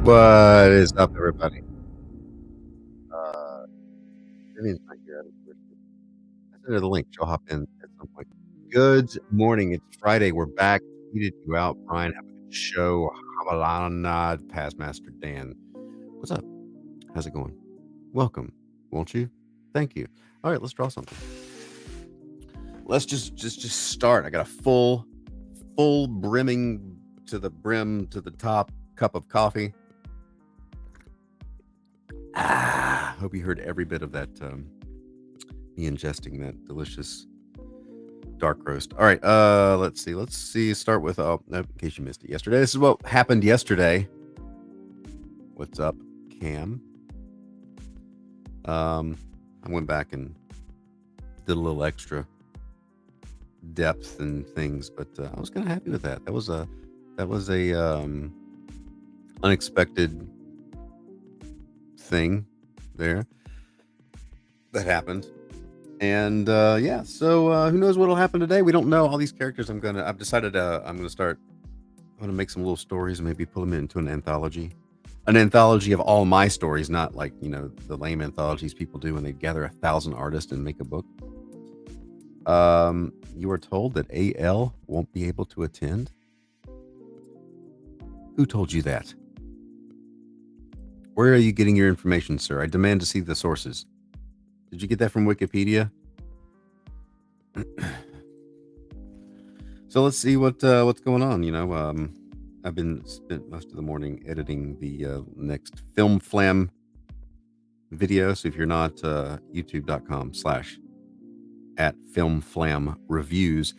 What is up, everybody? Uh, Vivian's not here. I sent her the link. She'll hop in at some point. Good morning. It's Friday. We're back. Tweeted you out, Brian. Have a good show. Habalana, Past Master Dan. What's up? How's it going? Welcome. Won't you? Thank you. All right, let's draw something. Let's just start. I got a full brimming to the brim to the top cup of coffee. Hope you heard every bit of that. Me ingesting that delicious dark roast. All right, let's see. Start with no, in case you missed it yesterday. This is what happened yesterday. What's up, Cam? I went back and did a little extra depth and things, but I was kind of happy with that. That was a unexpected thing there that happened. And yeah, so who knows what'll happen today? We don't know. All these characters I've decided I'm gonna make some little stories and maybe pull them into an anthology. An anthology of all my stories, not like, the lame anthologies people do when they gather 1,000 artists and make a book. You were told that AL won't be able to attend. Who told you that? Where are you getting your information, sir? I demand to see the sources. Did you get that from Wikipedia? So let's see what's going on. I've spent most of the morning editing the next Film Flam video. So if you're not youtube.com/@filmflamreviews,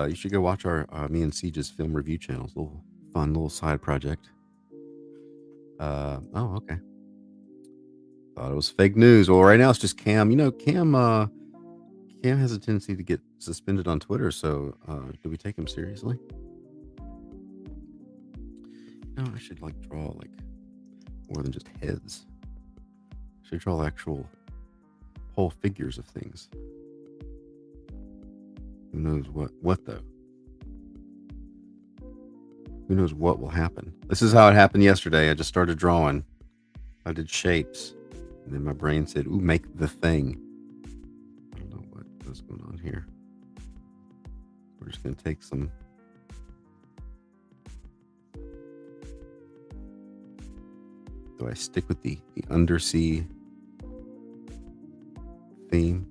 you should go watch our me and Siege's film review channels. Little fun little side project. Oh, okay. Thought it was fake news. Well, right now it's just Cam. Cam has a tendency to get suspended on Twitter. So do we take him seriously? I should draw more than just heads. I should draw actual whole figures of things. Who knows what though? Who knows what will happen? This is how it happened yesterday. I just started drawing. I did shapes. And then my brain said, ooh, make the thing. I don't know what's going on here. We're just going to take some. Do I stick with the undersea theme?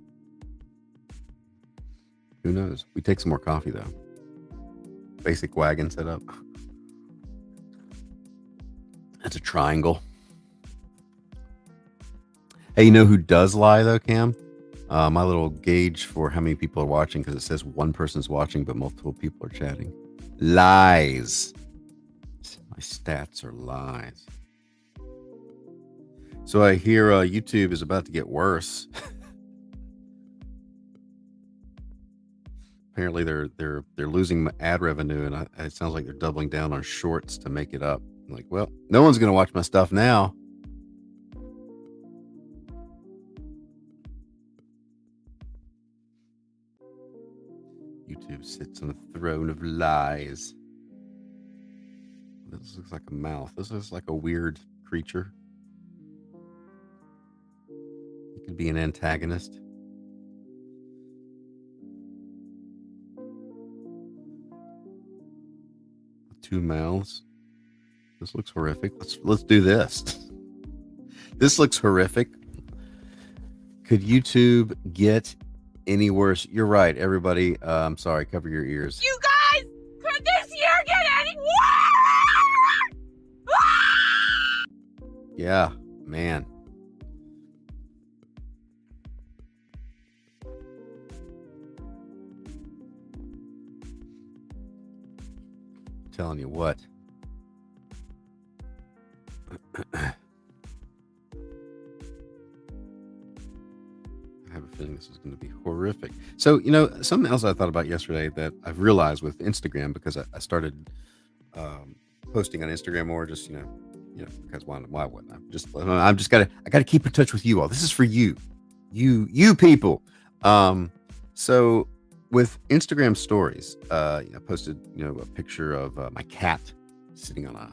Who knows? We take some more coffee, though. Basic wagon setup. That's a triangle. Hey, you know who does lie, though, Cam? My little gauge for how many people are watching, because it says one person's watching, but multiple people are chatting. Lies. My stats are lies. So I hear YouTube is about to get worse. Apparently, they're losing ad revenue, and it sounds like they're doubling down on shorts to make it up. I'm like, well, no one's going to watch my stuff now. YouTube sits on a throne of lies. This looks like a mouth. This looks like a weird creature. It could be an antagonist. Two mouths. This looks horrific. Let's do this. This looks horrific. Could YouTube get any worse? You're right, everybody. I'm sorry. Cover your ears. You guys, could this year get any worse? Yeah, man. I'm telling you what. I have a feeling this is going to be horrific. So, something else I thought about yesterday that I've realized with Instagram, because I started posting on Instagram more, just because why wouldn't I? I gotta keep in touch with you all. This is for you people. So with Instagram stories, I posted a picture of my cat sitting on a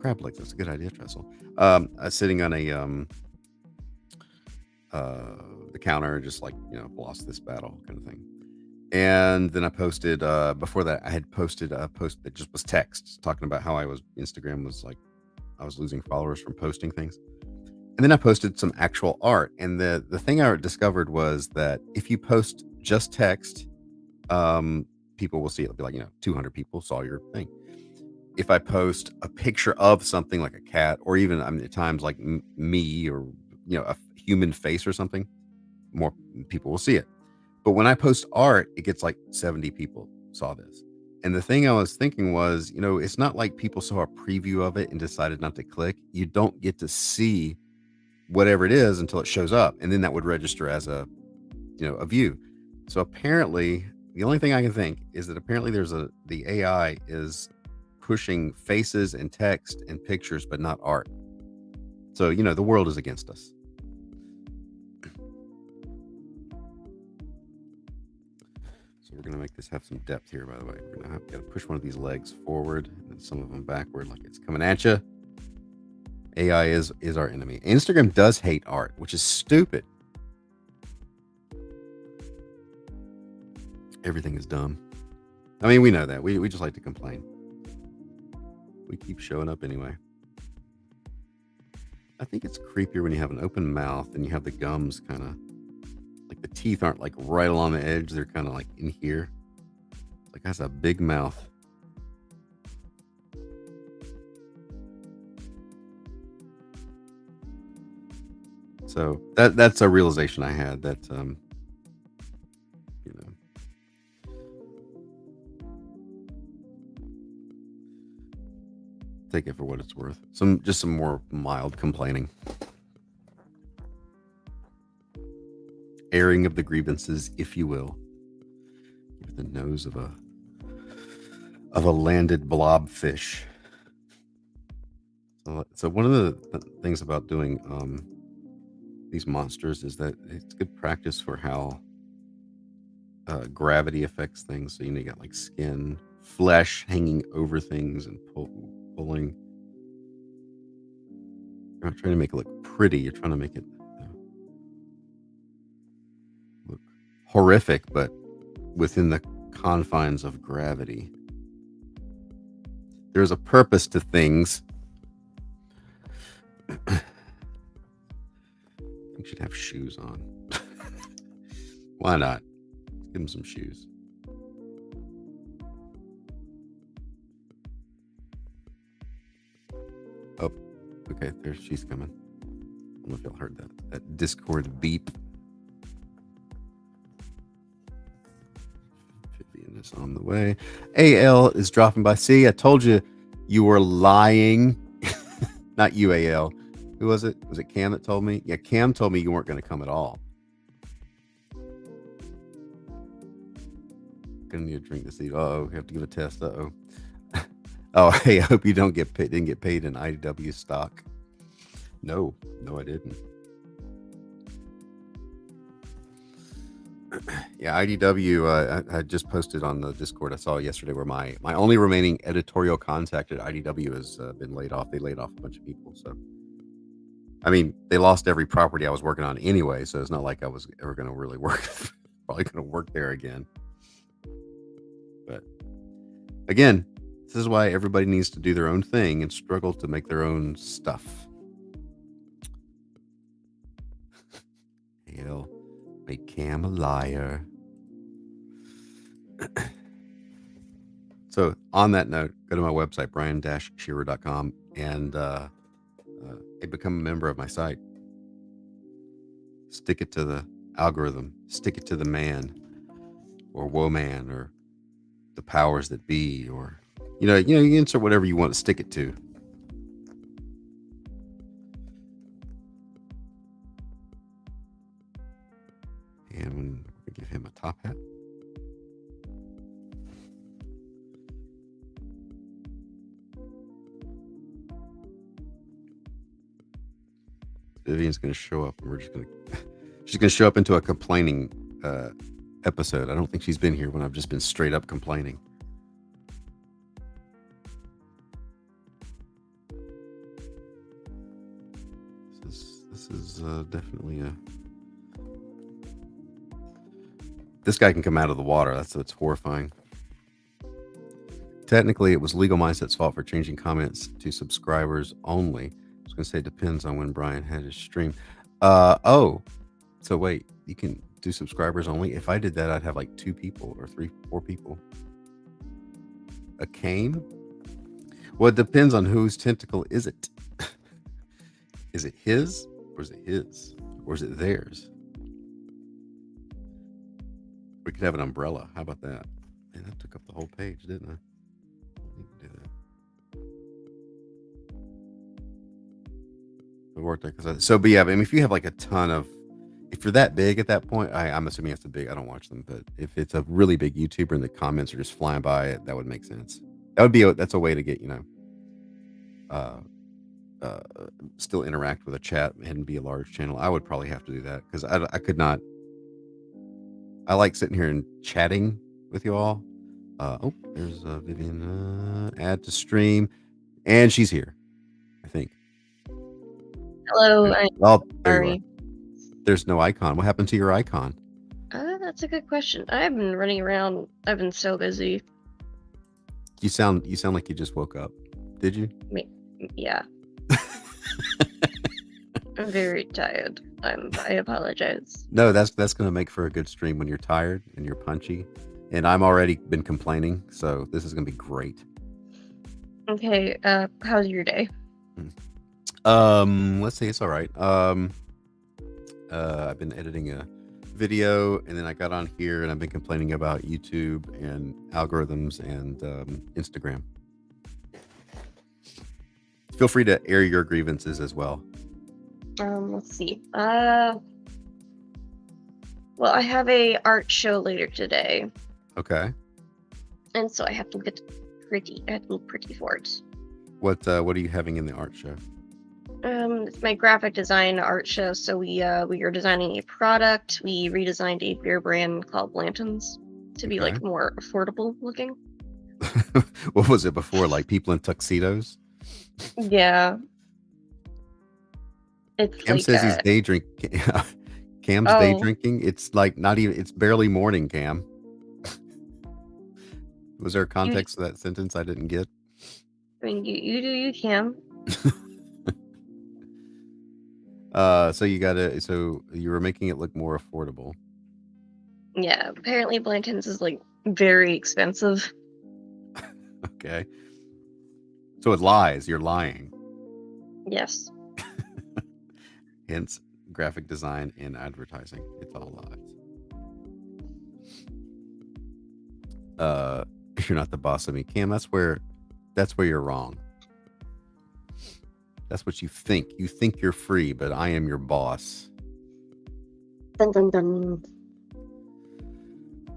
crab legs. That's a good idea, Trestle. Sitting on the counter, just like, lost this battle kind of thing. And then I posted, before that, I had posted a post that just was text talking about how Instagram was like, I was losing followers from posting things. And then I posted some actual art. And the thing I discovered was that if you post just text, people will see it. It'll be like, 200 people saw your thing. If I post a picture of something like a cat, or even, I mean, at times like me, or, a human face or something, more people will see it. But when I post art, it gets like 70 people saw this. And the thing I was thinking was, it's not like people saw a preview of it and decided not to click. You don't get to see whatever it is until it shows up. And then that would register as a view. So apparently, the only thing I can think is that apparently the AI is pushing faces and text and pictures, but not art. So, the world is against us. So we're going to make this have some depth here, by the way. We're going to have to push one of these legs forward and some of them backward like it's coming at you. AI is our enemy. Instagram does hate art, which is stupid. Everything is dumb. I mean, we know that. We just like to complain. We keep showing up anyway. I think it's creepier when you have an open mouth and you have the gums kind of like the teeth aren't like right along the edge. They're kind of like in here. Like that's a big mouth. So that's a realization I had that, take it for what it's worth. Just some more mild complaining. Airing of the grievances, if you will. Give the nose of a landed blobfish. So one of the things about doing these monsters is that it's good practice for how gravity affects things. So you got like skin, flesh hanging over things and pulling. You're not trying to make it look pretty. You're trying to make it look horrific, but within the confines of gravity. There's a purpose to things. You should have shoes on. Why not? Give him some shoes. Oh, okay. She's coming. I don't know if y'all heard that Discord beep. Vivian is on the way. AL is dropping by. See, I told you were lying. Not you, AL. Who was it? Was it Cam that told me? Yeah, Cam told me you weren't going to come at all. Gonna need a drink this eat. Uh-oh, have to give a test. Uh-oh. Oh, hey, I hope you didn't get paid in IDW stock. No, I didn't. Yeah, IDW, I just posted on the Discord. I saw yesterday where my only remaining editorial contact at IDW has been laid off. They laid off a bunch of people. So, I mean, they lost every property I was working on anyway. So it's not like I was ever going to really work. Probably going to work there again. But again, this is why everybody needs to do their own thing and struggle to make their own stuff. Hell, make Cam a liar. So on that note, go to my website, brian-shearer.com, and become a member of my site. Stick it to the algorithm. Stick it to the man or woman or the powers that be, or you insert whatever you want to stick it to. And we give him a top hat. Vivian's going to show up, and she's going to show up into a complaining episode. I don't think she's been here when I've just been straight up complaining. is definitely a. This guy can come out of the water. That's horrifying. Technically, it was Legal Mindset's fault for changing comments to subscribers only. I was going to say it depends on when Brian had his stream. Oh, so wait, you can do subscribers only? If I did that, I'd have like 2 people or 3, 4 people. A cane? Well, it depends on whose tentacle is it. Is it his or is it his or is it theirs? We could have an umbrella. How about that? Man, that took up the whole page, didn't I? Do that. It worked out but yeah, I mean, if you have like a ton of, if you're that big at that point, I'm assuming it's a big. I don't watch them, but if it's a really big YouTuber and the comments are just flying by it, that would make sense. That's a way to get still interact with a chat and be a large channel. I would probably have to do that because I could not. I like sitting here and chatting with you all. There's Vivian. Add to stream, and she's here, I think. Hello. Oh, there you are. Sorry. There's no icon. What happened to your icon? That's a good question. I've been running around. I've been so busy. You sound like you just woke up. Did you? Yeah. I'm very tired. I apologize. No, that's going to make for a good stream when you're tired and you're punchy. And I'm already been complaining, so this is going to be great. Okay, how's your day? Let's see, it's all right. I've been editing a video, and then I got on here, and I've been complaining about YouTube and algorithms and Instagram. Feel free to air your grievances as well. Let's see. Well, I have a art show later today. Okay. And so I have to get pretty for it. What are you having in the art show? It's my graphic design art show. So we are designing a product. We redesigned a beer brand called Blanton's to be like more affordable looking. What was it before? Like people in tuxedos? Yeah. It's Cam says he's day drinking. Cam's day drinking. It's like not even. It's barely morning. Cam. Was there a context to that sentence I didn't get? I mean, you Cam. So you were making it look more affordable. Yeah, apparently Blanton's is like very expensive. Okay. So it lies. You're lying. Yes. Hence, graphic design and advertising. It's all lies. You're not the boss of me, Cam. That's where you're wrong. That's what you think. You think you're free, but I am your boss. Dun, dun, dun.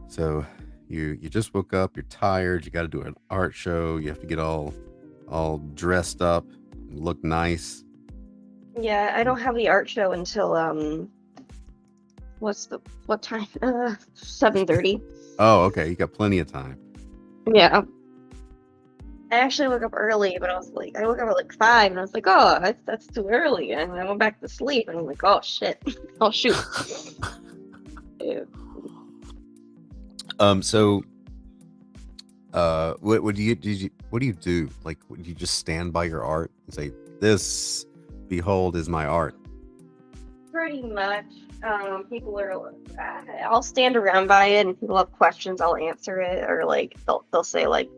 So you just woke up. You're tired. You got to do an art show. You have to get all dressed up, and look nice. Yeah, I don't have the art show until what time? 7:30. Oh, okay. You got plenty of time. Yeah. I actually woke up early, but I woke up at like 5, and I was like, oh, that's too early, and I went back to sleep, and I'm like, oh shit, oh shoot. So, what do you do? Like, would you just stand by your art and say, "This, behold, is my art"? Pretty much. People are. I'll stand around by it, and people have questions. I'll answer it, or like they'll say like,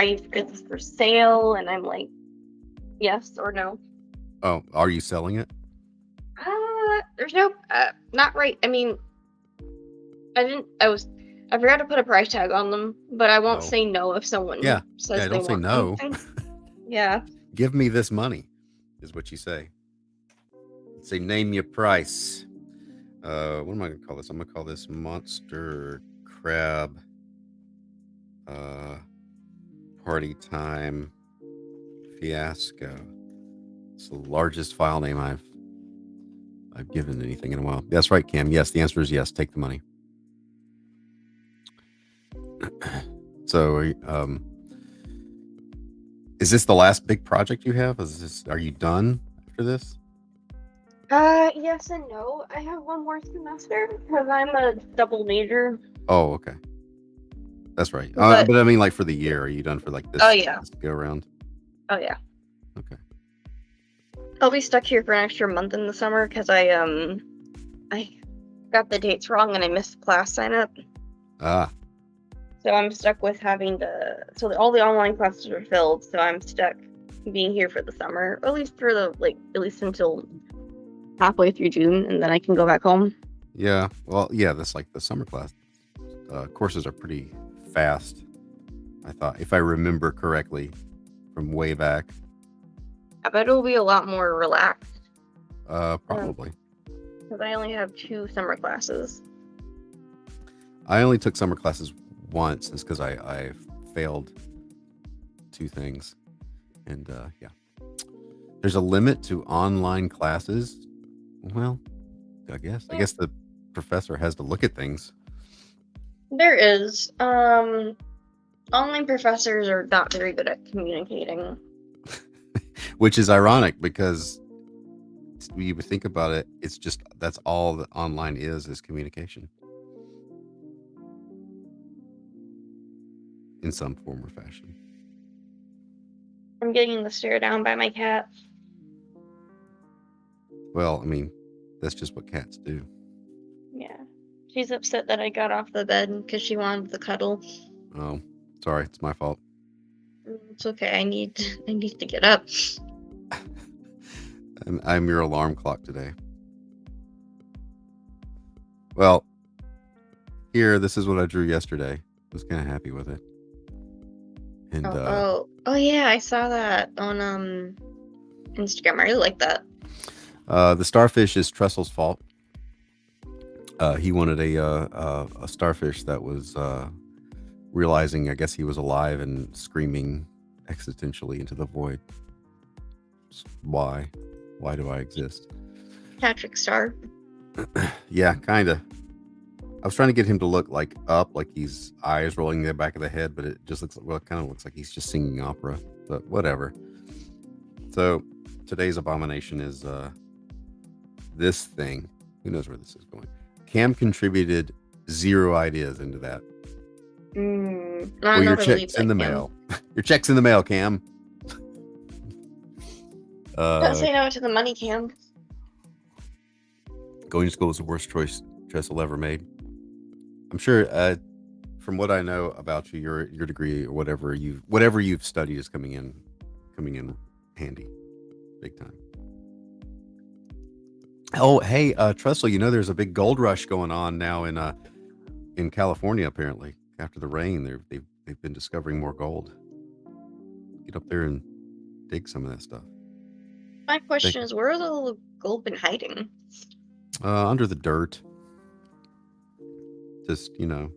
is this for sale? And I'm like, yes or no. Oh, are you selling it? There's no, not right. I mean, I forgot to put a price tag on them, but I won't say no if someone says they don't say want no. Yeah. Give me this money, is what you say. Say, name your price. What am I going to call this? I'm going to call this Monster Crab Party Time Fiasco. It's the largest file name I've given anything in a while. That's right, Cam. Yes, the answer is yes. Take the money. So, is this the last big project you have? Are you done after this? Yes and no. I have one more semester because I'm a double major. Oh, okay. That's right. But But I mean, like for the year, are you done for like oh this yeah, this go around? oh yeah. Okay. I'll be stuck here for an extra month in the summer because I got the dates wrong and I missed class sign up. Ah, So I'm stuck with having to. So all the online classes are filled. So I'm stuck being here for the summer, or at least for the at least until halfway through June, and then I can go back home. yeah. Well, yeah. That's like the summer class courses are pretty fast. I thought, if I remember correctly, from way back. I bet it'll be a lot more relaxed. Probably. Because I only have 2 summer classes. I only took summer classes once. It's because I failed 2 things, and yeah. There's a limit to online classes. Well, I guess. I Yeah, guess the professor has to look at things. there is. Online professors are not very good at communicating. Which is ironic because when you think about it, it's just that's all that online is communication in some form or fashion. I'm getting the stare down by my cat. Well, I mean, that's just what cats do. Yeah. She's upset that I got off the bed because she wanted the cuddle. Oh, sorry, it's my fault. It's okay. I need to get up. I'm your alarm clock today. Well, here, this is what I drew yesterday. I was kind of happy with it. And Oh yeah, I saw that on Instagram. I really like that. the starfish is Tressel's fault. He wanted a starfish that was realizing, I guess, he was alive and screaming existentially into the void. Why? Why do I exist? Patrick Star. Yeah, kind of. I was trying to get him to look like up, like he's eyes rolling in the back of the head, but it just looks, well, it kind of looks like he's just singing opera, but whatever. So today's abomination is this thing. Who knows where this is going? Cam contributed 0 ideas into that. Well, your check's in the mail. Your check's in the mail, Cam. Don't say no to the money, Cam. Going to school is the worst choice Tressel ever made. I'm sure, from what I know about you, your degree or whatever you've studied is coming in handy, big time. Oh, hey, Tressel, you know there's a big gold rush going on now in California. Apparently, after the rain, they've been discovering more gold. Get up there and dig some of that stuff. My question is, where are the gold been hiding? Under the dirt. Just, you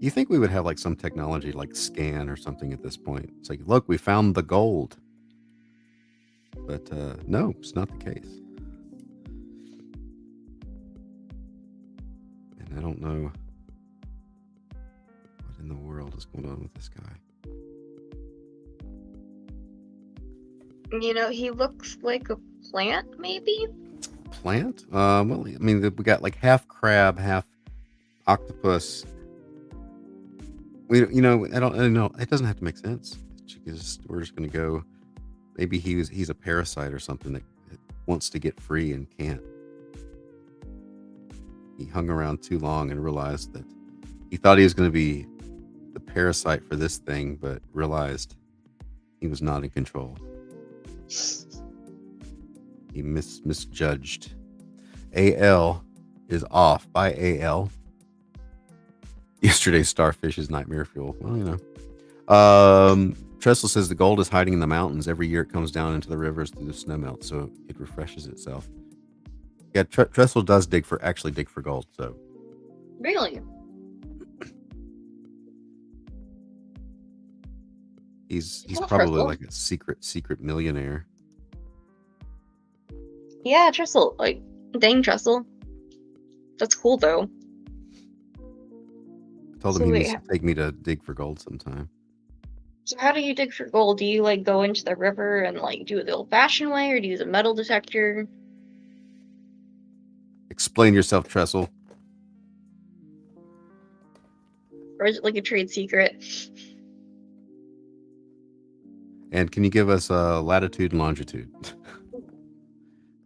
think we would have like some technology like scan or something at this point. It's like, look, we found the gold. But no, it's not the case. And I don't know what in the world is going on with this guy. He looks like a plant, maybe? Plant? Well, I mean, we got like half crab, half octopus. I don't know. It doesn't have to make sense. We're just going to go. Maybe he's a parasite or something that wants to get free and can't. He hung around too long and realized that he thought he was going to be the parasite for this thing, but realized he was not in control. He misjudged. AL is off by AL. Yesterday's starfish is nightmare fuel. Well, Tressel says the gold is hiding in the mountains. Every year it comes down into the rivers through the snow melt, so it refreshes itself. Yeah, Tressel does actually dig for gold. So Really? he's probably like a secret millionaire. Yeah, Tressel. Like, dang, Tressel. That's cool, though. I told him he needs to take me to dig for gold sometime. So how do you dig for gold? Do you like go into the river and like do it the old-fashioned way, or do you use a metal detector? Explain yourself, Trestle. Or is it like a trade secret? And can you give us latitude and longitude?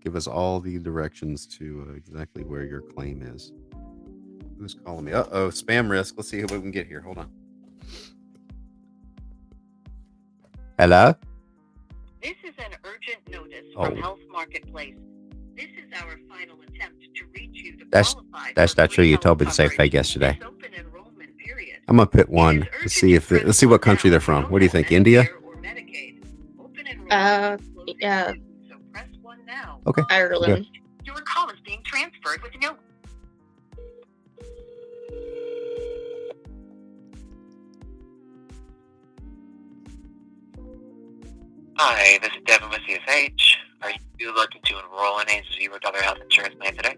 Give us all the directions to exactly where your claim is. Who's calling me? Uh-oh, spam risk. Let's see who we can get here. Hold on. Hello? This is an urgent notice from Health Marketplace. This is our final attempt to reach you to qualify. That's not true. You told me to say fake yesterday. I'm gonna put one. Let's see what country they're from. What do you think? India? Yeah. So press 1 now. Okay. Ireland. Your call is being transferred with no. Hi, this is Devin with CSH. Are you looking to enroll in a $0 health insurance plan today?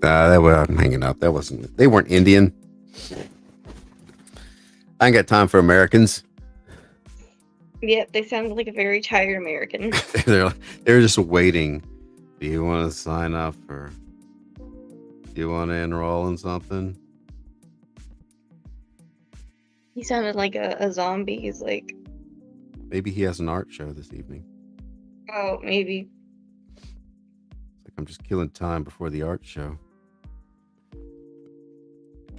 I'm hanging up. That wasn't. They weren't Indian. I ain't got time for Americans. Yep, they sound like a very tired American. they're just waiting. Do you want to sign up for? Do you want to enroll in something? He sounded like a zombie. He's like, maybe he has an art show this evening. Oh, maybe. It's like I'm just killing time before the art show.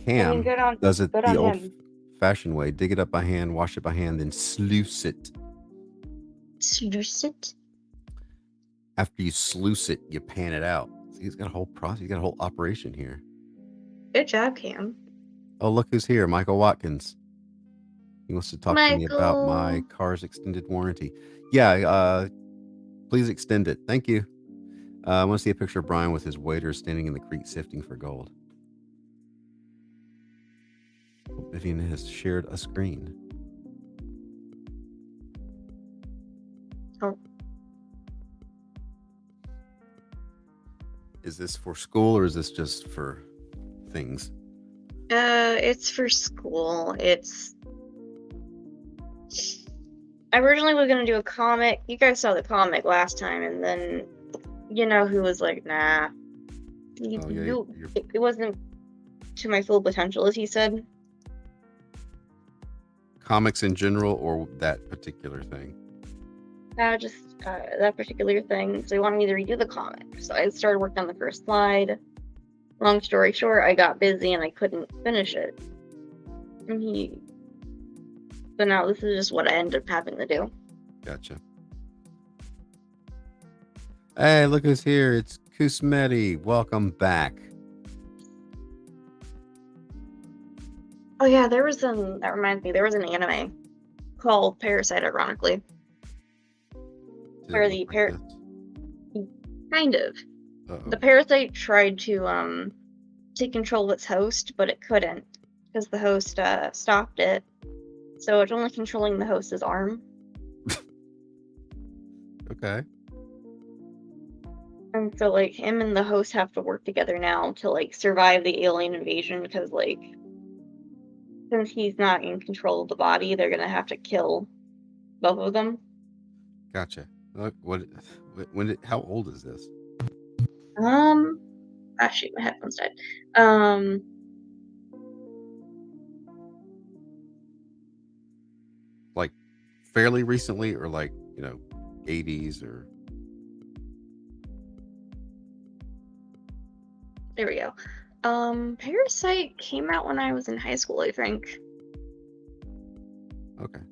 Cam does it the old-fashioned way. Dig it up by hand, wash it by hand, then sluice it. Sluice it? After you sluice it, you pan it out. See, he's got a whole process. He's got a whole operation here. Good job, Cam. Oh, look who's here. Michael Watkins. He wants to talk to me about my car's extended warranty. Yeah, please extend it. Thank you. I want to see a picture of Brian with his waiter standing in the creek sifting for gold. Vivian has shared a screen. Oh. Is this for school or is this just for things? It's for school. I originally was gonna do a comic. You guys saw the comic last time, and then you know who was like, nah. It wasn't to my full potential, as he said. Comics in general, or that particular thing? Just that particular thing. So he wanted me to redo the comic. So I started working on the first slide. Long story short, I got busy and I couldn't finish it. So now this is just what I ended up having to do. Gotcha. Hey, look who's here. It's Kusmeti. Welcome back. Oh yeah, that reminds me, there was an anime called Parasite, ironically. Where the kind of. Uh-oh. The parasite tried to take control of its host, but it couldn't because the host stopped it. So it's only controlling the host's arm. Okay. And so like him and the host have to work together now to like survive the alien invasion because like since he's not in control of the body, they're gonna have to kill both of them. Gotcha. How old is this? Shoot, my headphones died. Like fairly recently, or like 80s, or? There we go. Parasite came out when I was in high school, I think. Okay.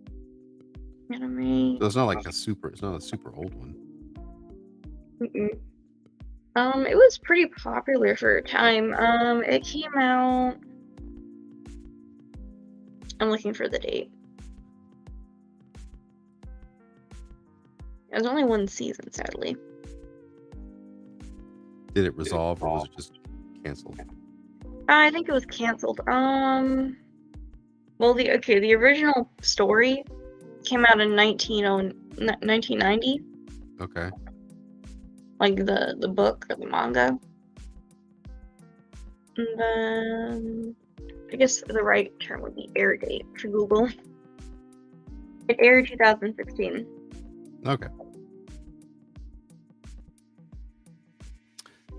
Anime. So it's not like a super old one. Mm-mm. It was pretty popular for a time. It came out. I'm looking for the date. There's only one season, sadly. Did it resolve, or was it just canceled? I think it was canceled. Well, the original story came out in 1990. Okay. Like the book or the manga. And then I guess the right term would be air date for Google. It aired 2016. Okay.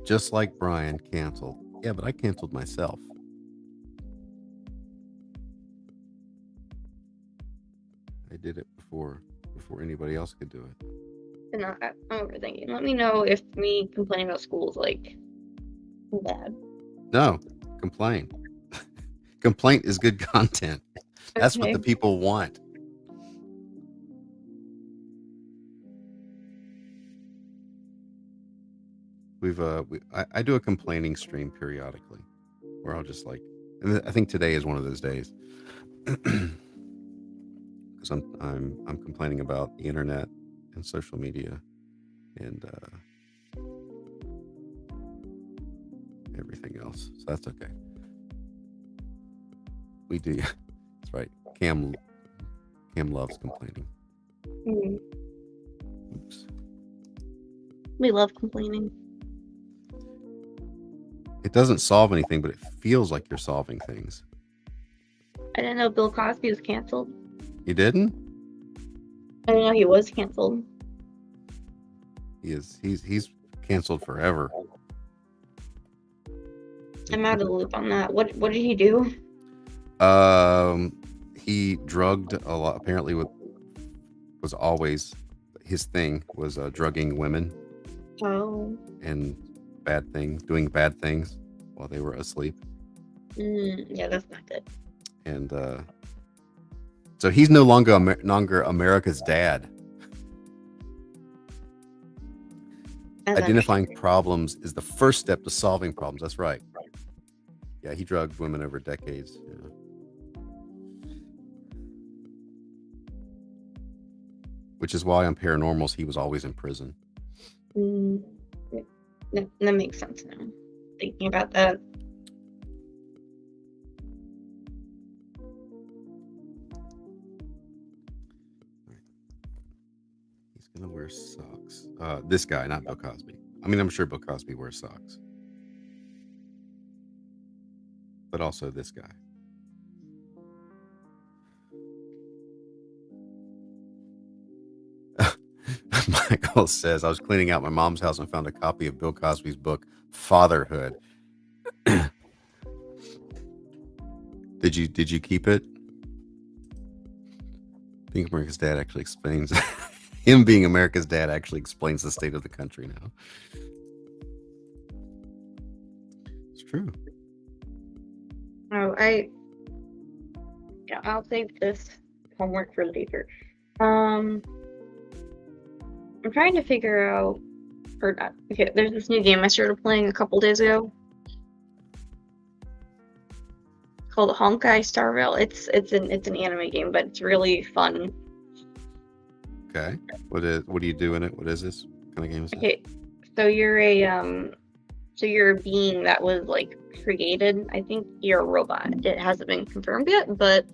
Just like Brian canceled. Yeah, but I canceled myself. I did it before anybody else could do it. And I'm overthinking. Let me know if me complaining about school is like bad. No, complain. Complaint is good content. That's what the Okay. people want. I do a complaining stream periodically, where I'll just like, and I think today is one of those days, because I'm complaining about the internet and social media and everything else. So that's okay. We do. That's right. Cam loves complaining. Mm. Oops. We love complaining. It doesn't solve anything, but it feels like you're solving things. I didn't know Bill Cosby was canceled. You didn't? I didn't know he was canceled. He's canceled forever. I'm out of the loop on that. What did he do? He drugged a lot. Apparently, was always his thing was drugging women. Oh. And doing bad things while they were asleep. Yeah, that's not good. And so he's no longer America's dad. Identifying problems is the first step to solving problems. That's right. Yeah, he drugged women over decades. Yeah. Which is why on Paranormals he was always in prison. That makes sense now. Thinking about that. He's gonna wear socks. This guy, not Bill Cosby. I mean, I'm sure Bill Cosby wears socks, but also this guy. Michael says, I was cleaning out my mom's house and found a copy of Bill Cosby's book, Fatherhood. Did you keep it? Being America's dad actually explains him being America's dad actually explains the state of the country now. It's true. Oh, I'll save this homework for later. I'm trying to figure out, or not. Okay, there's this new game I started playing a couple days ago called Honkai Star Rail. It's an anime game, but it's really fun. Okay. What do you do in it? What is this? What kind of game is this? Okay, so you're a being that was like created. I think you're a robot. It hasn't been confirmed yet, but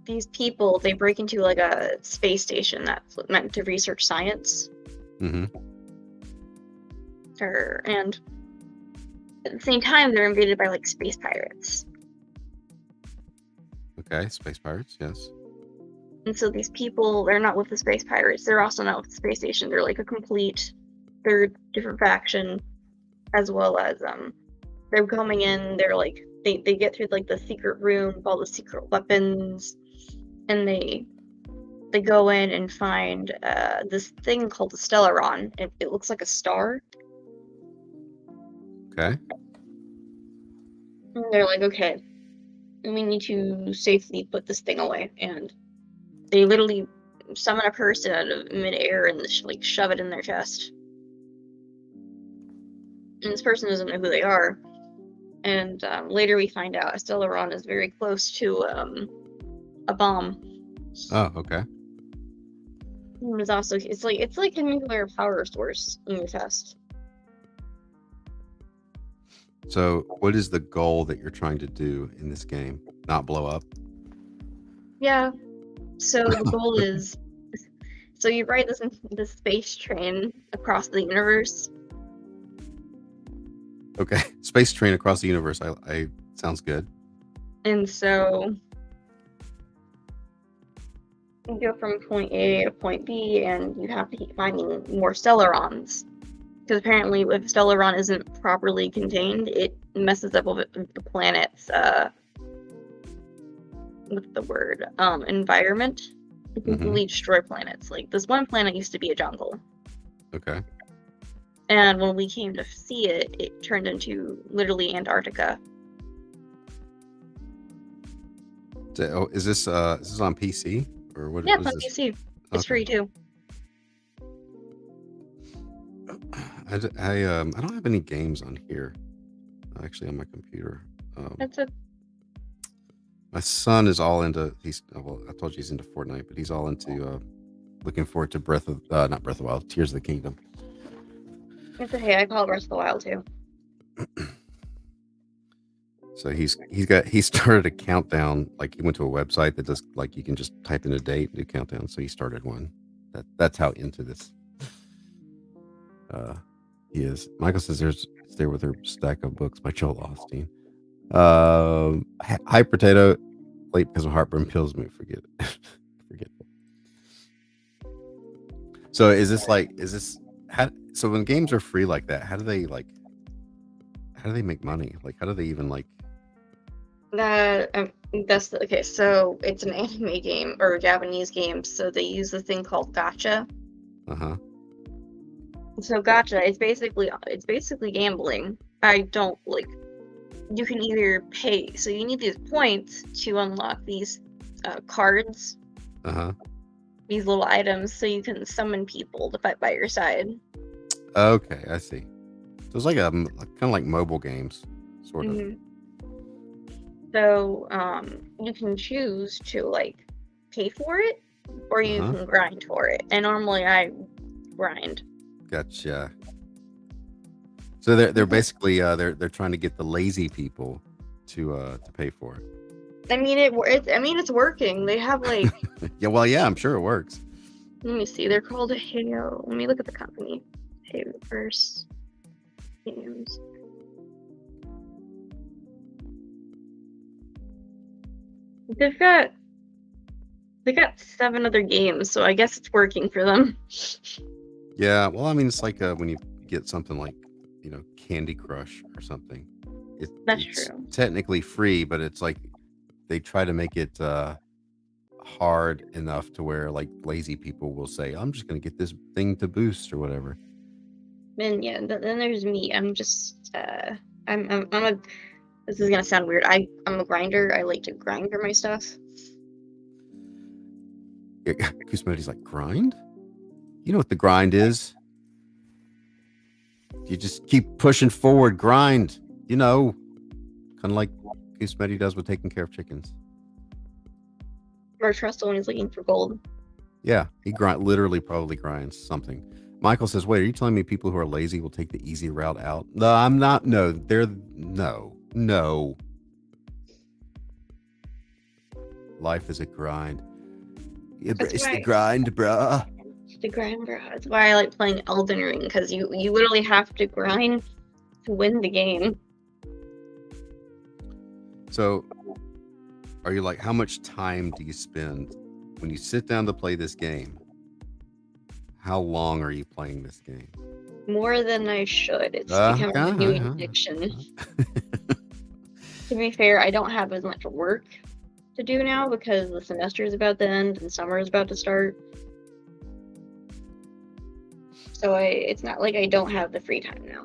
these people, they break into like a space station that's meant to research science. Mm-hmm. And at the same time, they're invaded by like space pirates. Okay, space pirates, yes. And so these people, they're not with the space pirates. They're also not with the space station. They're like they're a different faction, as well as they're coming in. They're like they get through like the secret room with all the secret weapons, and they go in and find this thing called the Stellaron. It looks like a star. Okay. And they're like, okay, we need to safely put this thing away. And they literally summon a person out of midair and like shove it in their chest. And this person doesn't know who they are. And later we find out Stellaron is very close to a bomb. Oh, okay. It's like a nuclear power source in your chest. So, what is the goal that you're trying to do in this game? Not blow up? Yeah. So the goal is, so you ride this space train across the universe. Okay, space train across the universe. I sounds good. And so You go from point A to point B, and you have to keep finding more Stellarons. Because apparently, if Stellaron isn't properly contained, it messes up with the planet's what's the word? Environment. It can completely destroy planets. Like this one planet used to be a jungle. Okay. And when we came to see it, it turned into literally Antarctica. So, is this on PC or what? Yeah, What it's is on this? PC. It's free too. I don't have any games on here. Actually, on my computer. That's a My son is all into. Well, I told you he's into Fortnite, but he's all into. Looking forward to not Breath of the Wild, Tears of the Kingdom. it's a hey. I call it Breath of the Wild too. So he started a countdown. Like he went to a website that does like you can just type in a date and do countdown. So he started one. That's how into this. He is. Michael says there's there with her stack of books by Joel Osteen. Hi potato. Late because of heartburn pills me. Forget it. Forget it. So is this how? So when games are free like that, how do they make money? Like how do they even like? That's okay. So it's an anime game or a Japanese game. So they use this thing called gacha. So gacha is basically gambling. I don't like. You can either pay. So you need these points to unlock these cards. These little items, so you can summon people to fight by your side. Okay, I see. So it's like kind of like mobile games, sort of. So you can choose to like pay for it, or you can grind for it. And normally I grind. Gotcha. So they're basically they're trying to get the lazy people to pay for it. I mean it's working. They have like yeah, I'm sure it works. Let me see. They're called Hayo. Let me look at the company. Hayo first games. They got 7 other games, so I guess it's working for them. Yeah, well, I mean, it's like when you get something like, Candy Crush or something. That's it's true. Technically free, but it's like they try to make it hard enough to where like lazy people will say, "I'm just going to get this thing to boost or whatever." And yeah, then there's me. I'm just I'm a. This is gonna sound weird. I'm a grinder. I like to grind for my stuff. Kusmeti's like, grind? You know what the grind is? You just keep pushing forward, grind. Kind of like Kusmeti does with taking care of chickens. Or trust when he's looking for gold. Yeah, he literally probably grinds something. Michael says, "Wait, are you telling me people who are lazy will take the easy route out?" No, I'm not. No, no. Life is a grind. It's the grind, bruh. The grind, bro. That's why I like playing Elden Ring, because you literally have to grind to win the game. So, are you like, how much time do you spend when you sit down to play this game? How long are you playing this game? More than I should. It's becoming a new addiction. To be fair, I don't have as much work to do now because the semester is about to end and summer is about to start. So it's not like I don't have the free time now.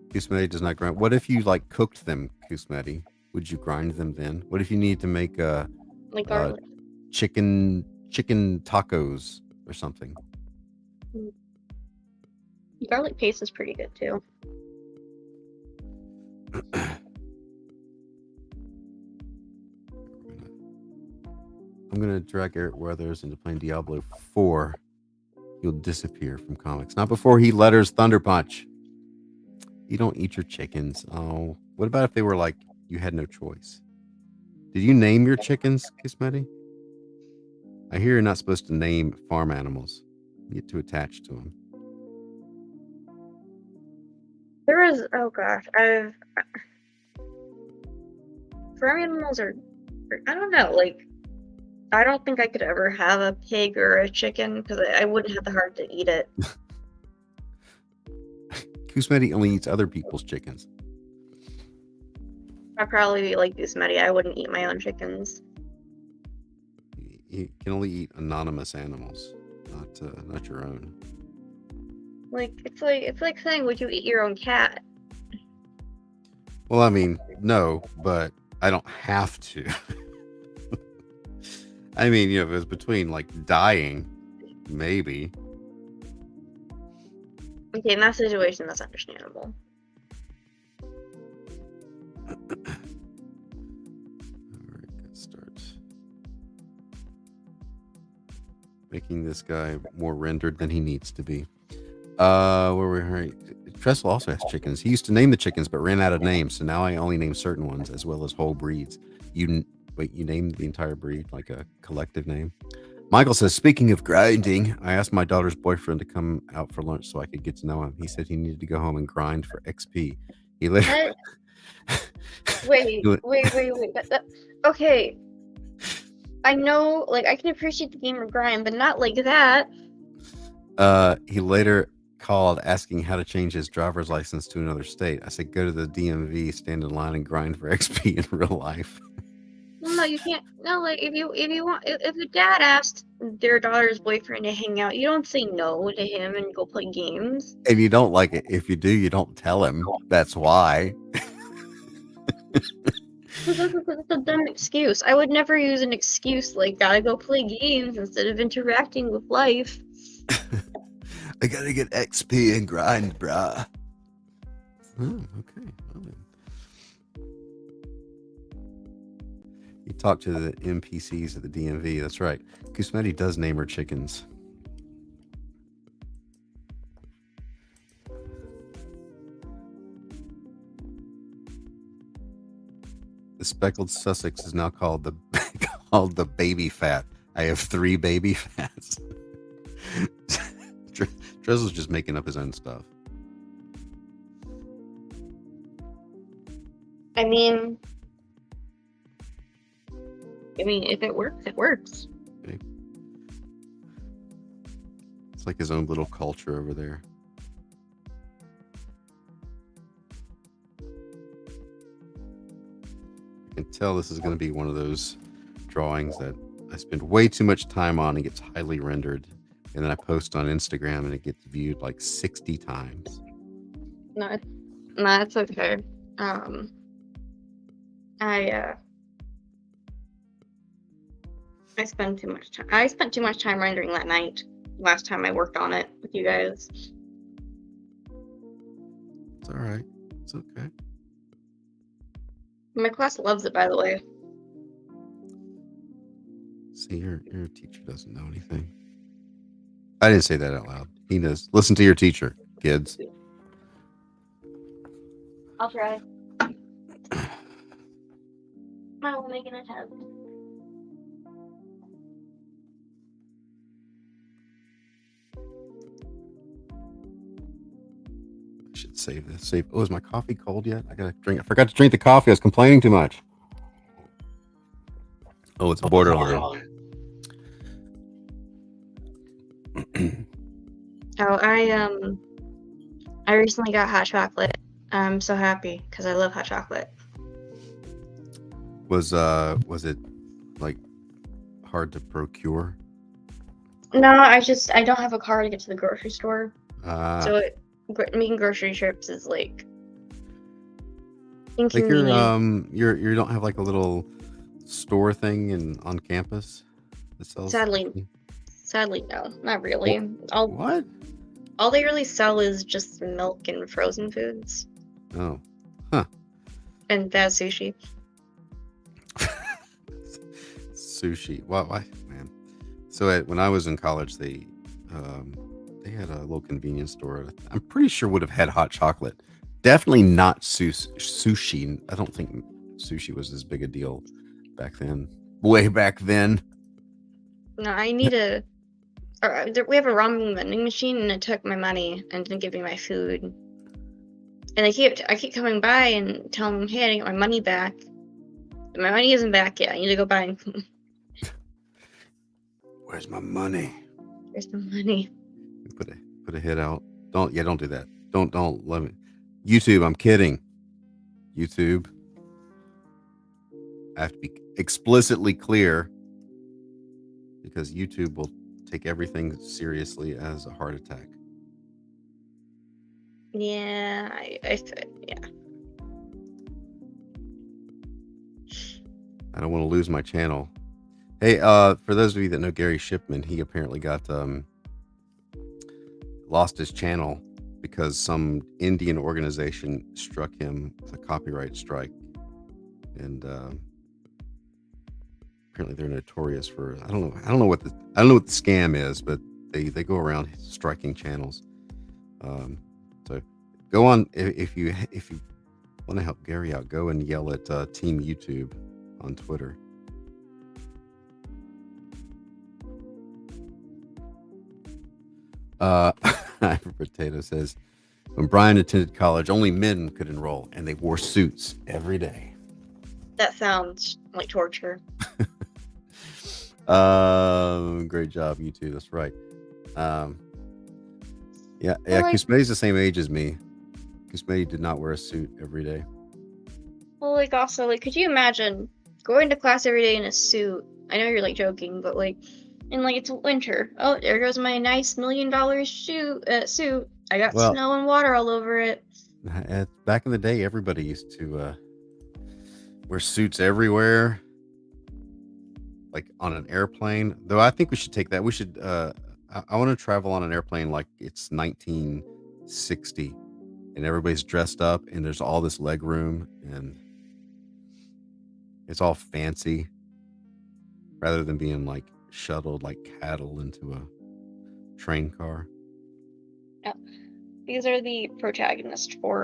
Kusmeti does not grind. What if you like cooked them, Kusmeti? Would you grind them then? What if you need to make like garlic, chicken tacos or something? Garlic paste is pretty good too. I'm gonna drag Eric Weathers into playing Diablo 4. He'll disappear from comics. Not before he letters Thunder Punch. You don't eat your chickens. Oh, what about if they were like you had no choice? Did you name your chickens, Kismeti? I hear you're not supposed to name farm animals. You get too attached to them. There is, oh gosh, farm animals are, I don't know, like, I don't think I could ever have a pig or a chicken because I wouldn't have the heart to eat it. Kusmeti only eats other people's chickens. I'd probably be like Goosemedi. I wouldn't eat my own chickens. You can only eat anonymous animals, not your own. Like it's like saying, would you eat your own cat? Well, I mean, no, but I don't have to. I mean, if it's between like dying, maybe. Okay, in that situation, that's understandable. All right, good start. Making this guy more rendered than he needs to be. Where we're Tressel also has chickens. He used to name the chickens, but ran out of names, so now I only name certain ones as well as whole breeds. You named the entire breed, like a collective name. Michael says, speaking of grinding, I asked my daughter's boyfriend to come out for lunch so I could get to know him. He said he needed to go home and grind for XP. He later. Wait. Okay. I know, like, I can appreciate the game of grind, but not like that. He later called asking how to change his driver's license to another state. I said, go to the DMV, stand in line, and grind for XP in real life. No, you can't. No, like if you want, if a dad asked their daughter's boyfriend to hang out, you don't say no to him and go play games. And you don't like it. If you do, you don't tell him. That's why. That's a dumb excuse. I would never use an excuse like gotta go play games instead of interacting with life. I gotta get XP and grind, brah. Oh, okay. Well, you talk to the NPCs at the DMV. That's right. Kusmeti does name her chickens. The speckled Sussex is now called the baby fat. I have 3 baby fats. Dressel's just making up his own stuff. I mean, if it works, it works. Okay. It's like his own little culture over there. I can tell this is going to be one of those drawings that I spend way too much time on and gets highly rendered. And then I post on Instagram and it gets viewed like 60 times. No, it's okay. I spent too much time. I spent too much time rendering that night. Last time I worked on it with you guys. It's all right. It's okay. My class loves it, by the way. See, your teacher doesn't know anything. I didn't say that out loud. He knows. Listen to your teacher, kids. I'll try. I will make an attempt. I should save this. Oh, is my coffee cold yet? I gotta drink. I forgot to drink the coffee. I was complaining too much. Oh, it's borderline. I recently got hot chocolate. I'm so happy because I love hot chocolate. Was it like hard to procure? No, I don't have a car to get to the grocery store. So making grocery trips is like inconvenient. Like you don't have like a little store thing on campus that sells. Sadly, no, not really. What? All they really sell is just milk and frozen foods. Oh, huh. And bad sushi. Sushi. Why, man? So when I was in college, they had a little convenience store. I'm pretty sure would have had hot chocolate. Definitely not sushi. I don't think sushi was as big a deal back then. Way back then. No, we have a ramen vending machine, and it took my money and didn't give me my food. And I keep coming by and telling them, hey, I didn't get my money back. My money isn't back yet. I need to go buy. Where's my money? There's the money. Put a hit out. Don't do that. Don't let me. YouTube, I'm kidding. YouTube. I have to be explicitly clear because YouTube will take everything seriously as a heart attack. Yeah, yeah. I don't want to lose my channel. Hey, for those of you that know Gary Shipman, he apparently got lost his channel because some Indian organization struck him with a copyright strike, and apparently they're notorious for I don't know what the scam is, but they go around striking channels. So go on if you want to help Gary out, go and yell at Team YouTube on Twitter. Potato says, when Brian attended college, only men could enroll, and they wore suits every day. That sounds like torture. Great job, you two. That's right. Yeah. Like, Kusmedi's the same age as me. Kusmedi did not wear a suit every day. well, like, also, like, could you imagine going to class every day in a suit? I know you're like joking, but like, and like it's winter. Oh, there goes my nice $1 million suit. I got snow and water all over it. Back in the day, everybody used to wear suits everywhere, like on an airplane. Though I think we should take that. We should. I want to travel on an airplane like it's 1960, and everybody's dressed up, and there's all this leg room, and it's all fancy, rather than being like shuttled like cattle into a train car. Yeah. These are the protagonists for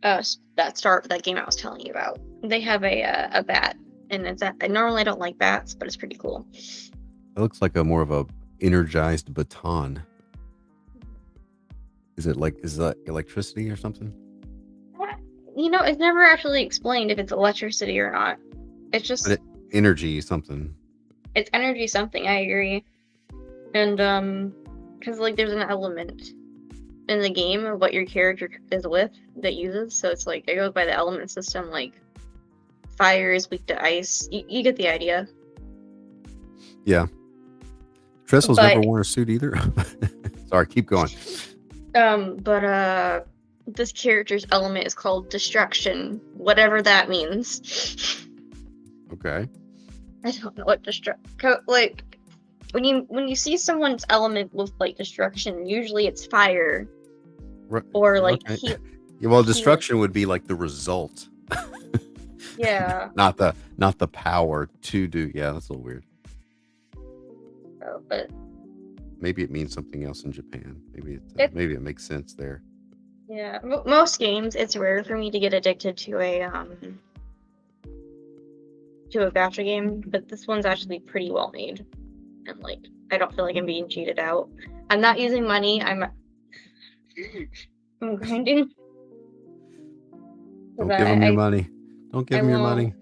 that game I was telling you about. They have a bat, and normally I don't like bats, but it's pretty cool. It looks like more of a energized baton. Is that electricity or something? It's never actually explained if it's electricity or not. It's just energy something. It's energy something, I agree. And because like there's an element in the game of what your character is with that uses, so it's like it goes by the element system, like fire is weak to ice. You get the idea. Yeah. Tressel's never worn a suit either. Sorry, keep going. But this character's element is called destruction, whatever that means. Okay. I don't know what like when you see someone's element with like destruction, usually it's fire. Right. Or like yeah, well, destruction would be like the result. Yeah. Not the power to do. Yeah, that's a little weird. Oh, but maybe it means something else in Japan. Maybe it makes sense there. Yeah, most games it's rare for me to get addicted to a gacha game, but this one's actually pretty well made, and like I don't feel like I'm being cheated out. I'm not using money. I'm grinding. Don't give them your money. Don't give them your money.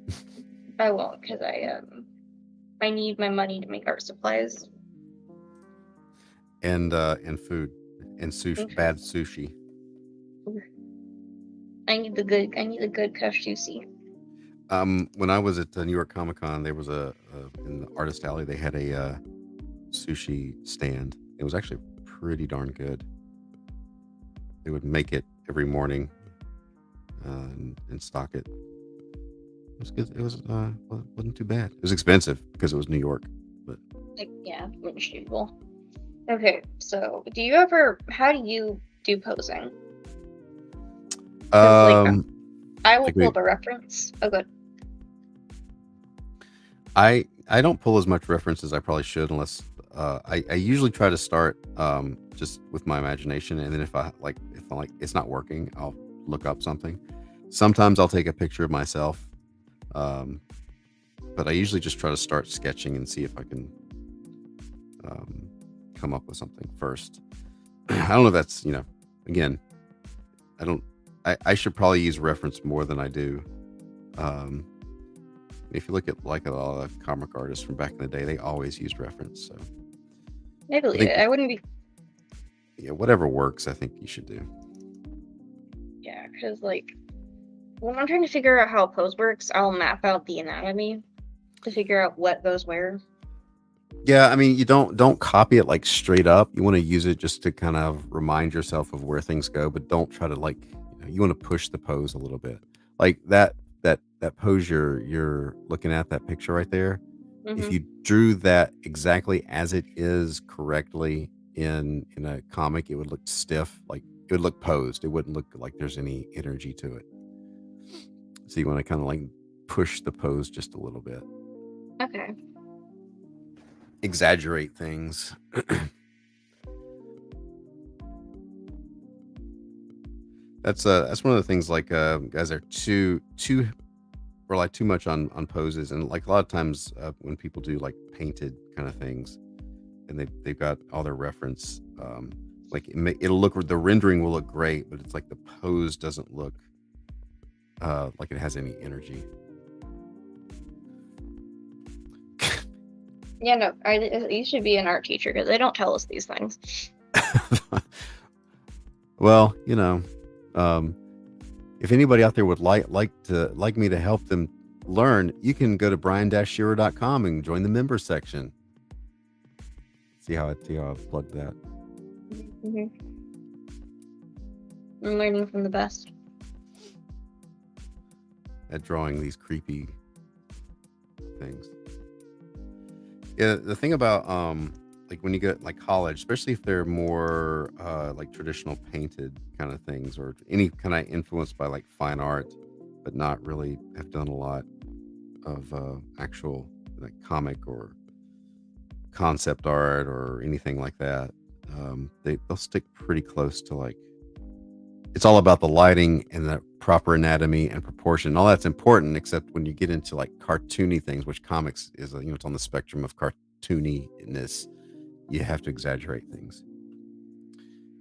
I won't, because I need my money to make art supplies. And food and sushi, bad sushi. I need the good kush sushi. When I was at the New York Comic Con, there was in the Artist Alley, they had a sushi stand. It was actually pretty darn good. They would make it every morning and stock it. It was good. It wasn't too bad. It was expensive because it was New York, but yeah, understandable. Okay, so how do you do posing? I will pull up a reference. Oh, good. I don't pull as much reference as I probably should, unless I usually try to start just with my imagination, and then if I like it's not working, I'll look up something. Sometimes I'll take a picture of myself, but I usually just try to start sketching and see if I can come up with something first. I don't know if that's, again, I should probably use reference more than I do. If you look at like a lot of comic artists from back in the day, they always used reference. So I I believe think, it. I wouldn't be. yeah, whatever works, I think you should do. Yeah, because like when I'm trying to figure out how a pose works, I'll map out the anatomy to figure out what goes where. Yeah, I mean, you don't copy it like straight up. You want to use it just to kind of remind yourself of where things go, but don't try to like, you want to push the pose a little bit. Like that pose you're looking at, that picture right there. If Mm-hmm. you drew that exactly as it is correctly in a comic, it would look stiff, like it would look posed. It wouldn't look like there's any energy to it. So you want to kind of like push the pose just a little bit. Okay. Exaggerate things. That's one of the things, like guys are too rely too much on poses, and like a lot of times when people do like painted kind of things, and they've got all their reference, like it'll look, the rendering will look great, but it's like the pose doesn't look like it has any energy. Yeah, no, you should be an art teacher because they don't tell us these things. Well, if anybody out there would like me to help them learn, you can go to brian-shearer.com and join the member section. See how I've plugged that. Mm-hmm. I'm learning from the best At drawing these creepy things. Yeah, the thing about like when you get like college, especially if they're more like traditional painted kind of things, or any kind of influenced by like fine art, but not really have done a lot of actual like comic or concept art or anything like that, they'll stick pretty close to like, it's all about the lighting and the proper anatomy and proportion. All that's important, except when you get into like cartoony things, which comics is, it's on the spectrum of cartooniness. You have to exaggerate things.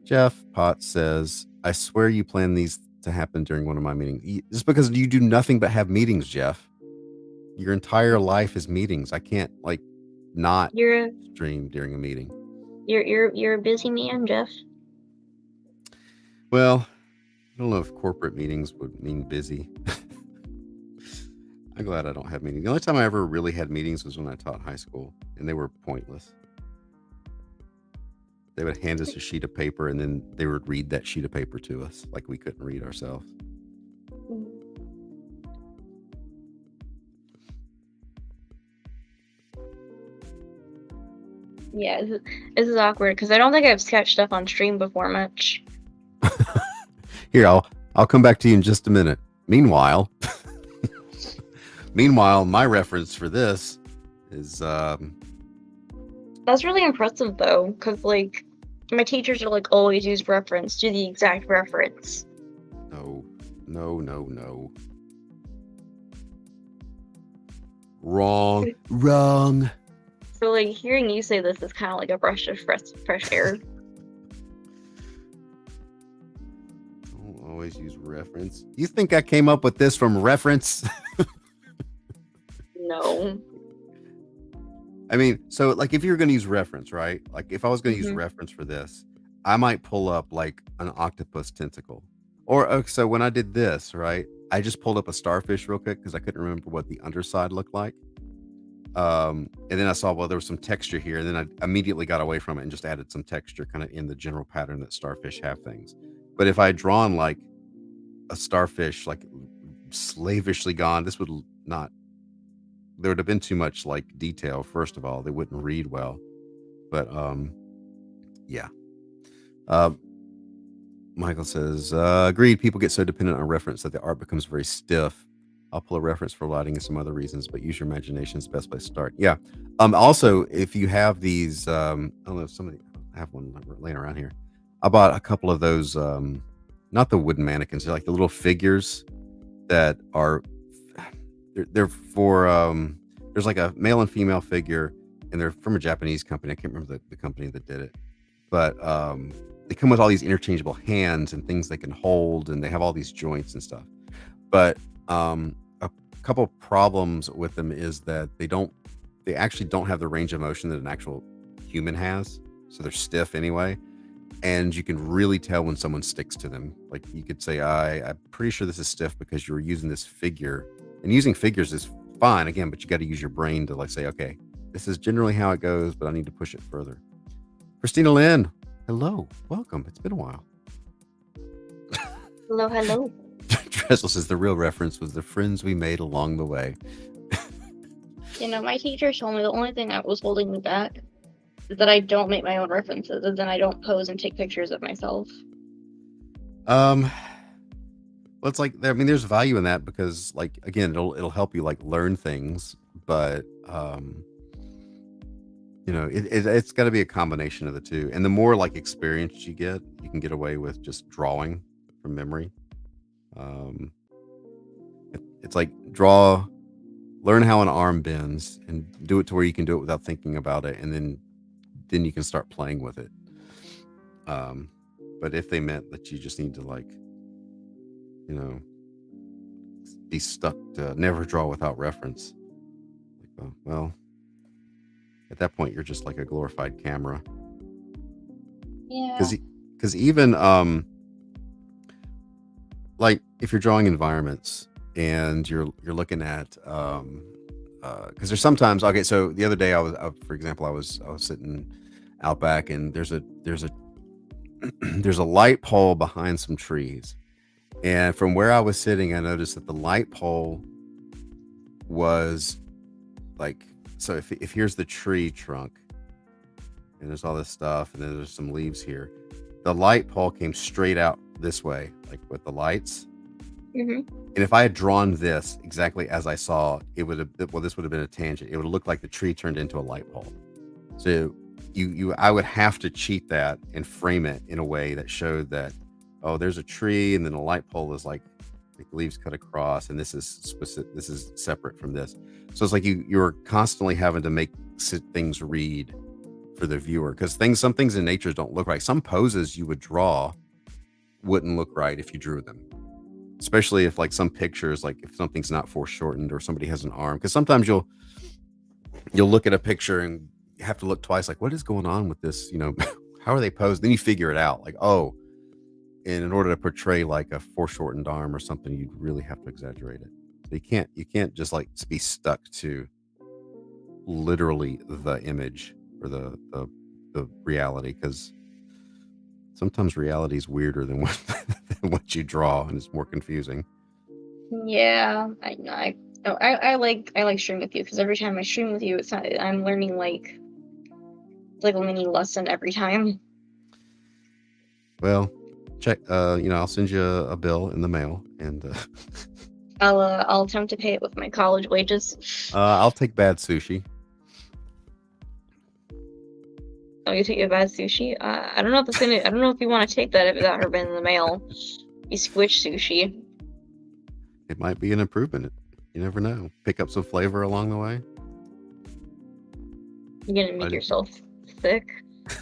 Jeff Potts says, I swear you plan these to happen during one of my meetings. Just because you do nothing but have meetings, Jeff. Your entire life is meetings. I can't like not stream during a meeting. You're a busy man, Jeff. Well, I don't know if corporate meetings would mean busy. I'm glad I don't have meetings. The only time I ever really had meetings was when I taught high school, and they were pointless. They would hand us a sheet of paper, and then they would read that sheet of paper to us like we couldn't read ourselves. Yeah, this is awkward because I don't think I've sketched stuff on stream before much. Here, I'll come back to you in just a minute. Meanwhile, my reference for this is That's really impressive though, because like my teachers are like always use reference, do the exact reference. No. Wrong. So like hearing you say this is kind of like a brush of fresh air. Don't always use reference. You think I came up with this from reference? No. I mean, so like if you're going to use reference, right? Like if I was going to use reference for this, I might pull up like an octopus tentacle. Or so when I did this, right? I just pulled up a starfish real quick because I couldn't remember what the underside looked like. And then I saw, well, there was some texture here, and then I immediately got away from it and just added some texture kind of in the general pattern that starfish have things. But if I had drawn like a starfish like slavishly gone, this would not, there would have been too much like detail. First of all, they wouldn't read well. But yeah. Michael says, agreed, people get so dependent on reference that the art becomes very stiff. I'll pull a reference for lighting and some other reasons, but use your imagination is the best place to start. Yeah. Also, if you have these, I don't know if somebody, I have one laying around here. I bought a couple of those, not the wooden mannequins, they're like the little figures that are, they're for, there's like a male and female figure, and they're from a Japanese company. I can't remember the company that did it, but they come with all these interchangeable hands and things they can hold, and they have all these joints and stuff. But couple problems with them is that they actually don't have the range of motion that an actual human has. So they're stiff anyway. And you can really tell when someone sticks to them. Like you could say, I'm pretty sure this is stiff because you were using this figure. And using figures is fine again, but you got to use your brain to like say, okay, this is generally how it goes, but I need to push it further. Christina Lynn, hello, welcome. It's been a while. Hello, hello. Dressel says the real reference was the friends we made along the way. My teacher told me the only thing that was holding me back is that I don't make my own references, and then I don't pose and take pictures of myself. Well, it's like there's value in that because, like, again, it'll help you like learn things, but it's got to be a combination of the two. And the more like experience you can get away with just drawing from memory. It's like learn how an arm bends and do it to where you can do it without thinking about it, and then you can start playing with it. But if they meant that you just need to like, be stuck to never draw without reference, like, well, at that point you're just like a glorified camera. Yeah. Because even like if you're drawing environments and you're looking at because there's sometimes, okay, so the other day for example, I was sitting out back and there's a there's a light pole behind some trees, and from where I was sitting I noticed that the light pole was like, so if here's the tree trunk and there's all this stuff and then there's some leaves here, the light pole came straight out this way, like with the lights. Mm-hmm. And if I had drawn this exactly as I saw, this would have been a tangent. It would look like the tree turned into a light pole. So I would have to cheat that and frame it in a way that showed that, oh, there's a tree and then a light pole is like the leaves cut across, and this is specific, this is separate from this. So it's like you're constantly having to make things read for the viewer, because some things in nature don't look right. Some poses you would draw wouldn't look right if you drew them, especially if like some pictures, like if something's not foreshortened or somebody has an arm, because sometimes you'll look at a picture and you have to look twice, like what is going on with this, how are they posed? Then you figure it out, like, oh, and in order to portray like a foreshortened arm or something, you'd really have to exaggerate it. So you can't just like be stuck to literally the image or the reality, because sometimes reality is weirder than what you draw, and it's more confusing. Yeah, I like streaming with you, because every time I stream with you, I'm learning like a mini lesson every time. Well, check. I'll send you a bill in the mail, and I'll attempt to pay it with my college wages. I'll take bad sushi. Oh, you take a bad sushi? I don't know if I don't know if you want to take that if that had been in the mail. You squish sushi. It might be an improvement. You never know. Pick up some flavor along the way. You're gonna make yourself sick. All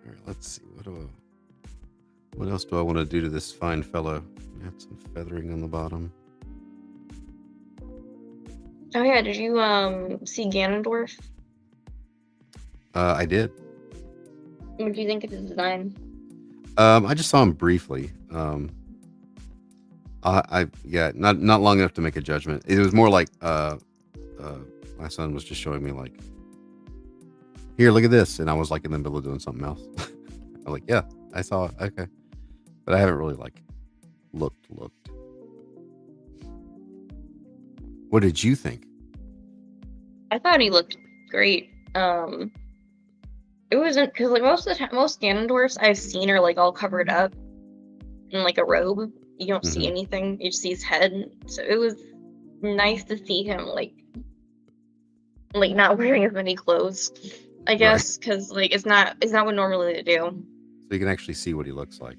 right, let's see. What else do I want to do to this fine fellow? Got some feathering on the bottom. Oh yeah, did you see Ganondorf? I did. What do you think of his design? I just saw him briefly. Not long enough to make a judgment. It was more like my son was just showing me like, here, look at this, and I was like in the middle of doing something else. I'm like, yeah, I saw it. Okay, but I haven't really like looked. What did you think? I thought he looked great. It wasn't, because like most of the time, most Ganondorfs I've seen are like all covered up in like a robe. You don't see anything. You just see his head. So it was nice to see him like not wearing as many clothes, I guess, because like it's not what normally they do. So you can actually see what he looks like.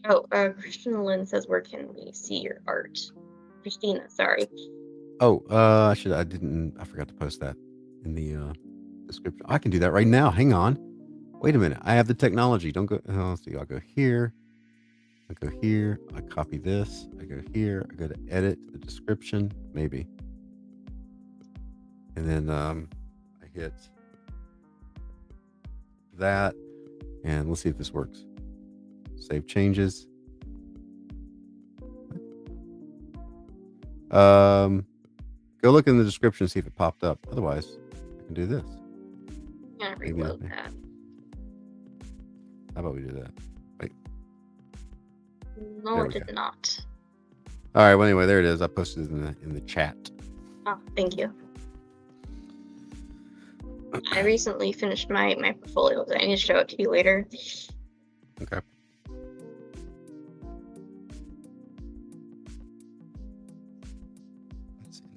Oh, Christian Lynn says, where can we see your art? Christina, sorry. Oh, I forgot to post that in the description. I can do that right now. Hang on. Wait a minute. I have the technology. Don't go. Let's see. I'll go here. I go here, I copy this, I go here, I go to edit the description, maybe. And then I hit that, and let's see if this works. Save changes. Go look in the description, see if it popped up. Otherwise, I can do this. Yeah, Maybe reload not. that. How about we do that? Wait. No, There it we did go. not. All right. Well, anyway, there it is. I posted it in the chat. Oh, thank you. I recently finished my portfolio. I need to show it to you later. Okay.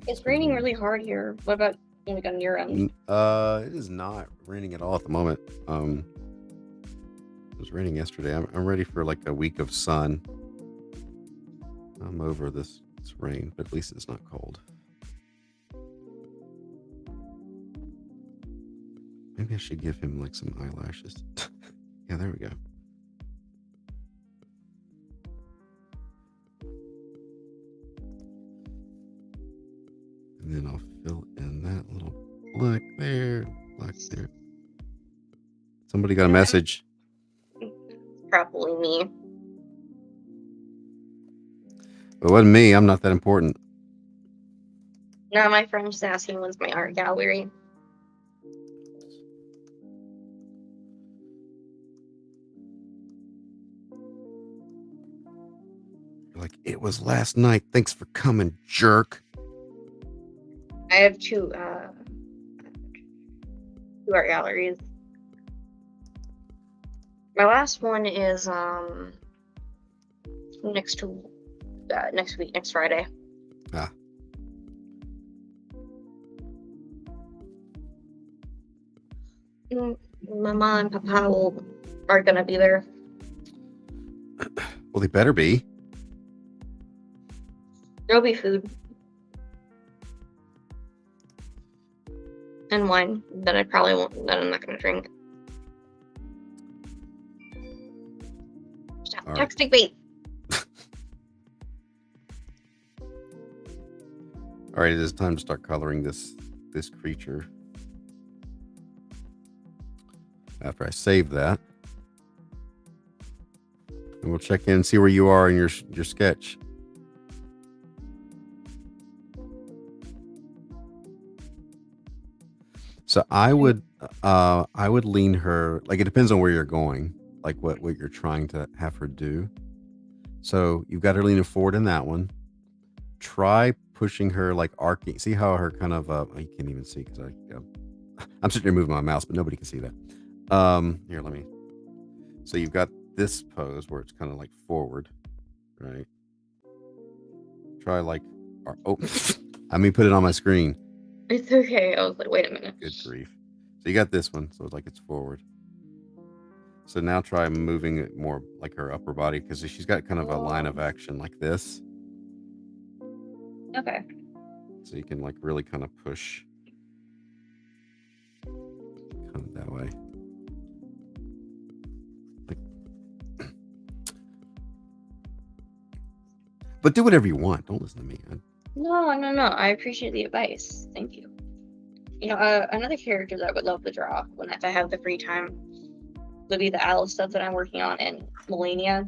It's raining really hard here. What about on your end? It is not raining at all at the moment. It was raining yesterday. I'm ready for like a week of sun. I'm over this rain, but at least it's not cold. Maybe I should give him like some eyelashes. Yeah, there we go. And then I'll fill in that little black there. Somebody got a message. Probably me. It wasn't me. I'm not that important. No, my friend just asking when's my art gallery. Like, it was last night. Thanks for coming, jerk. I have two art galleries. My last one is next week, next Friday. Ah. My mom and papa are gonna be there. Well, they better be. There'll be food and wine that I probably won't. That I'm not gonna drink. Stop texting me. All right, it is time to start coloring this creature. After I save that, and we'll check in and see where you are in your sketch. So I would lean her, like, it depends on where you're going, like what you're trying to have her do. So you've got her leaning forward in that one. Try pushing her like arcing. See how her kind of you can't even see because I'm sitting here moving my mouse, but nobody can see that. Here, let me. So you've got this pose where it's kind of like forward, right? Try like, I mean, put it on my screen. It's okay. I was like, wait a minute. Good grief. So you got this one, so it's like it's forward. So now try moving it more like her upper body because she's got kind of a line of action like this. Okay. So you can like really kind of push kind of that way. Like, but do whatever you want. Don't listen to me. No. I appreciate the advice. Thank you. You know, another character that I would love to draw if I have the free time would be the Alice stuff that I'm working on in Melania,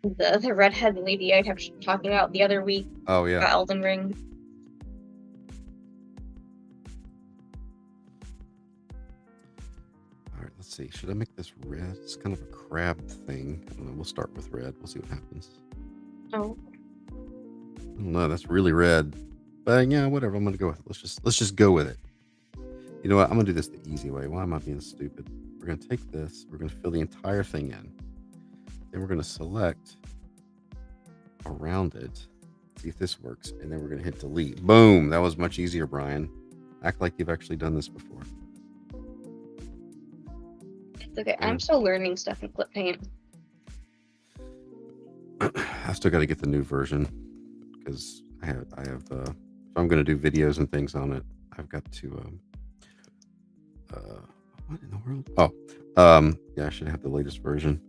the redhead lady I kept talking about the other week. Oh yeah. About Elden Ring. All right, let's see. Should I make this red? It's kind of a crab thing. I don't know. We'll start with red. We'll see what happens. Oh. I don't know. That's really red. But yeah, whatever. I'm gonna go with it. Let's just go with it. You know what? I'm gonna do this the easy way. Why am I being stupid? We're gonna take this. We're gonna fill the entire thing in. Then we're gonna select around it. See if this works. And then we're gonna hit delete. Boom. That was much easier, Brian. Act like you've actually done this before. It's okay. I'm still learning stuff in clip paint. I still got to get the new version because I have if I'm going to do videos and things on it, I've got to what in the world? Oh, yeah, I should have the latest version.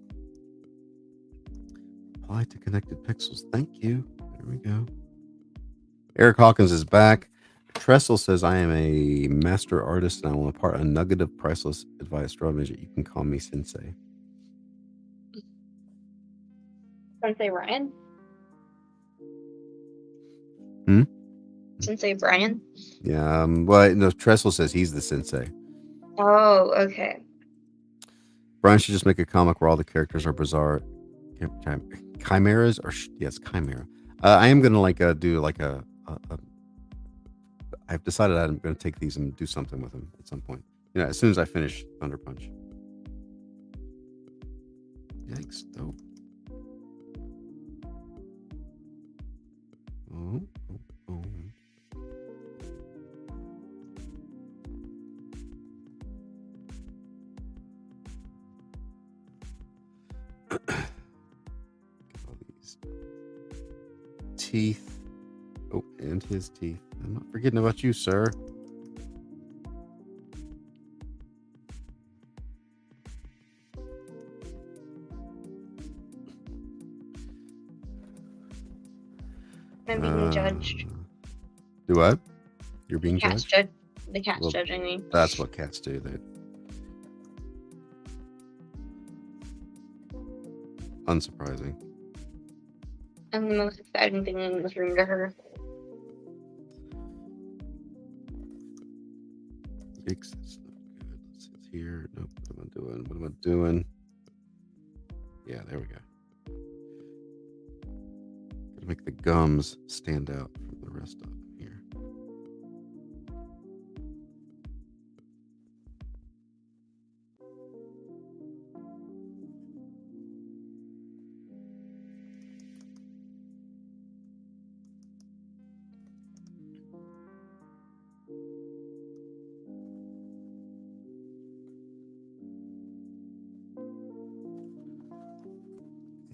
Apply to connected pixels. Thank you. There we go. Eric Hawkins is back. Tressel says, I am a master artist and I will impart a nugget of priceless advice. Draw a midget. You can call me Sensei. Sensei Ryan? Hmm? Sensei Brian? Yeah. Well, no, Tressel says he's the Sensei. Oh, okay. Brian should just make a comic where all the characters are bizarre chimeras, or yes, chimera. I am gonna do like a I've decided I'm gonna take these and do something with them at some point. You know, as soon as I finish Thunder Punch. Yikes! Dope. Oh, oh, oh. All these teeth. Oh, and his teeth. I'm not forgetting about you, sir. I'm being judged. Do what? You're being Cat's judged? The cat's judging me. That's what cats do. They unsurprising. I'm the most exciting thing in this room to her. Yikes, that's not good. Let's see, it's here. Nope. What am I doing? What am I doing? Yeah, there we go. Gotta make the gums stand out from the rest of them here.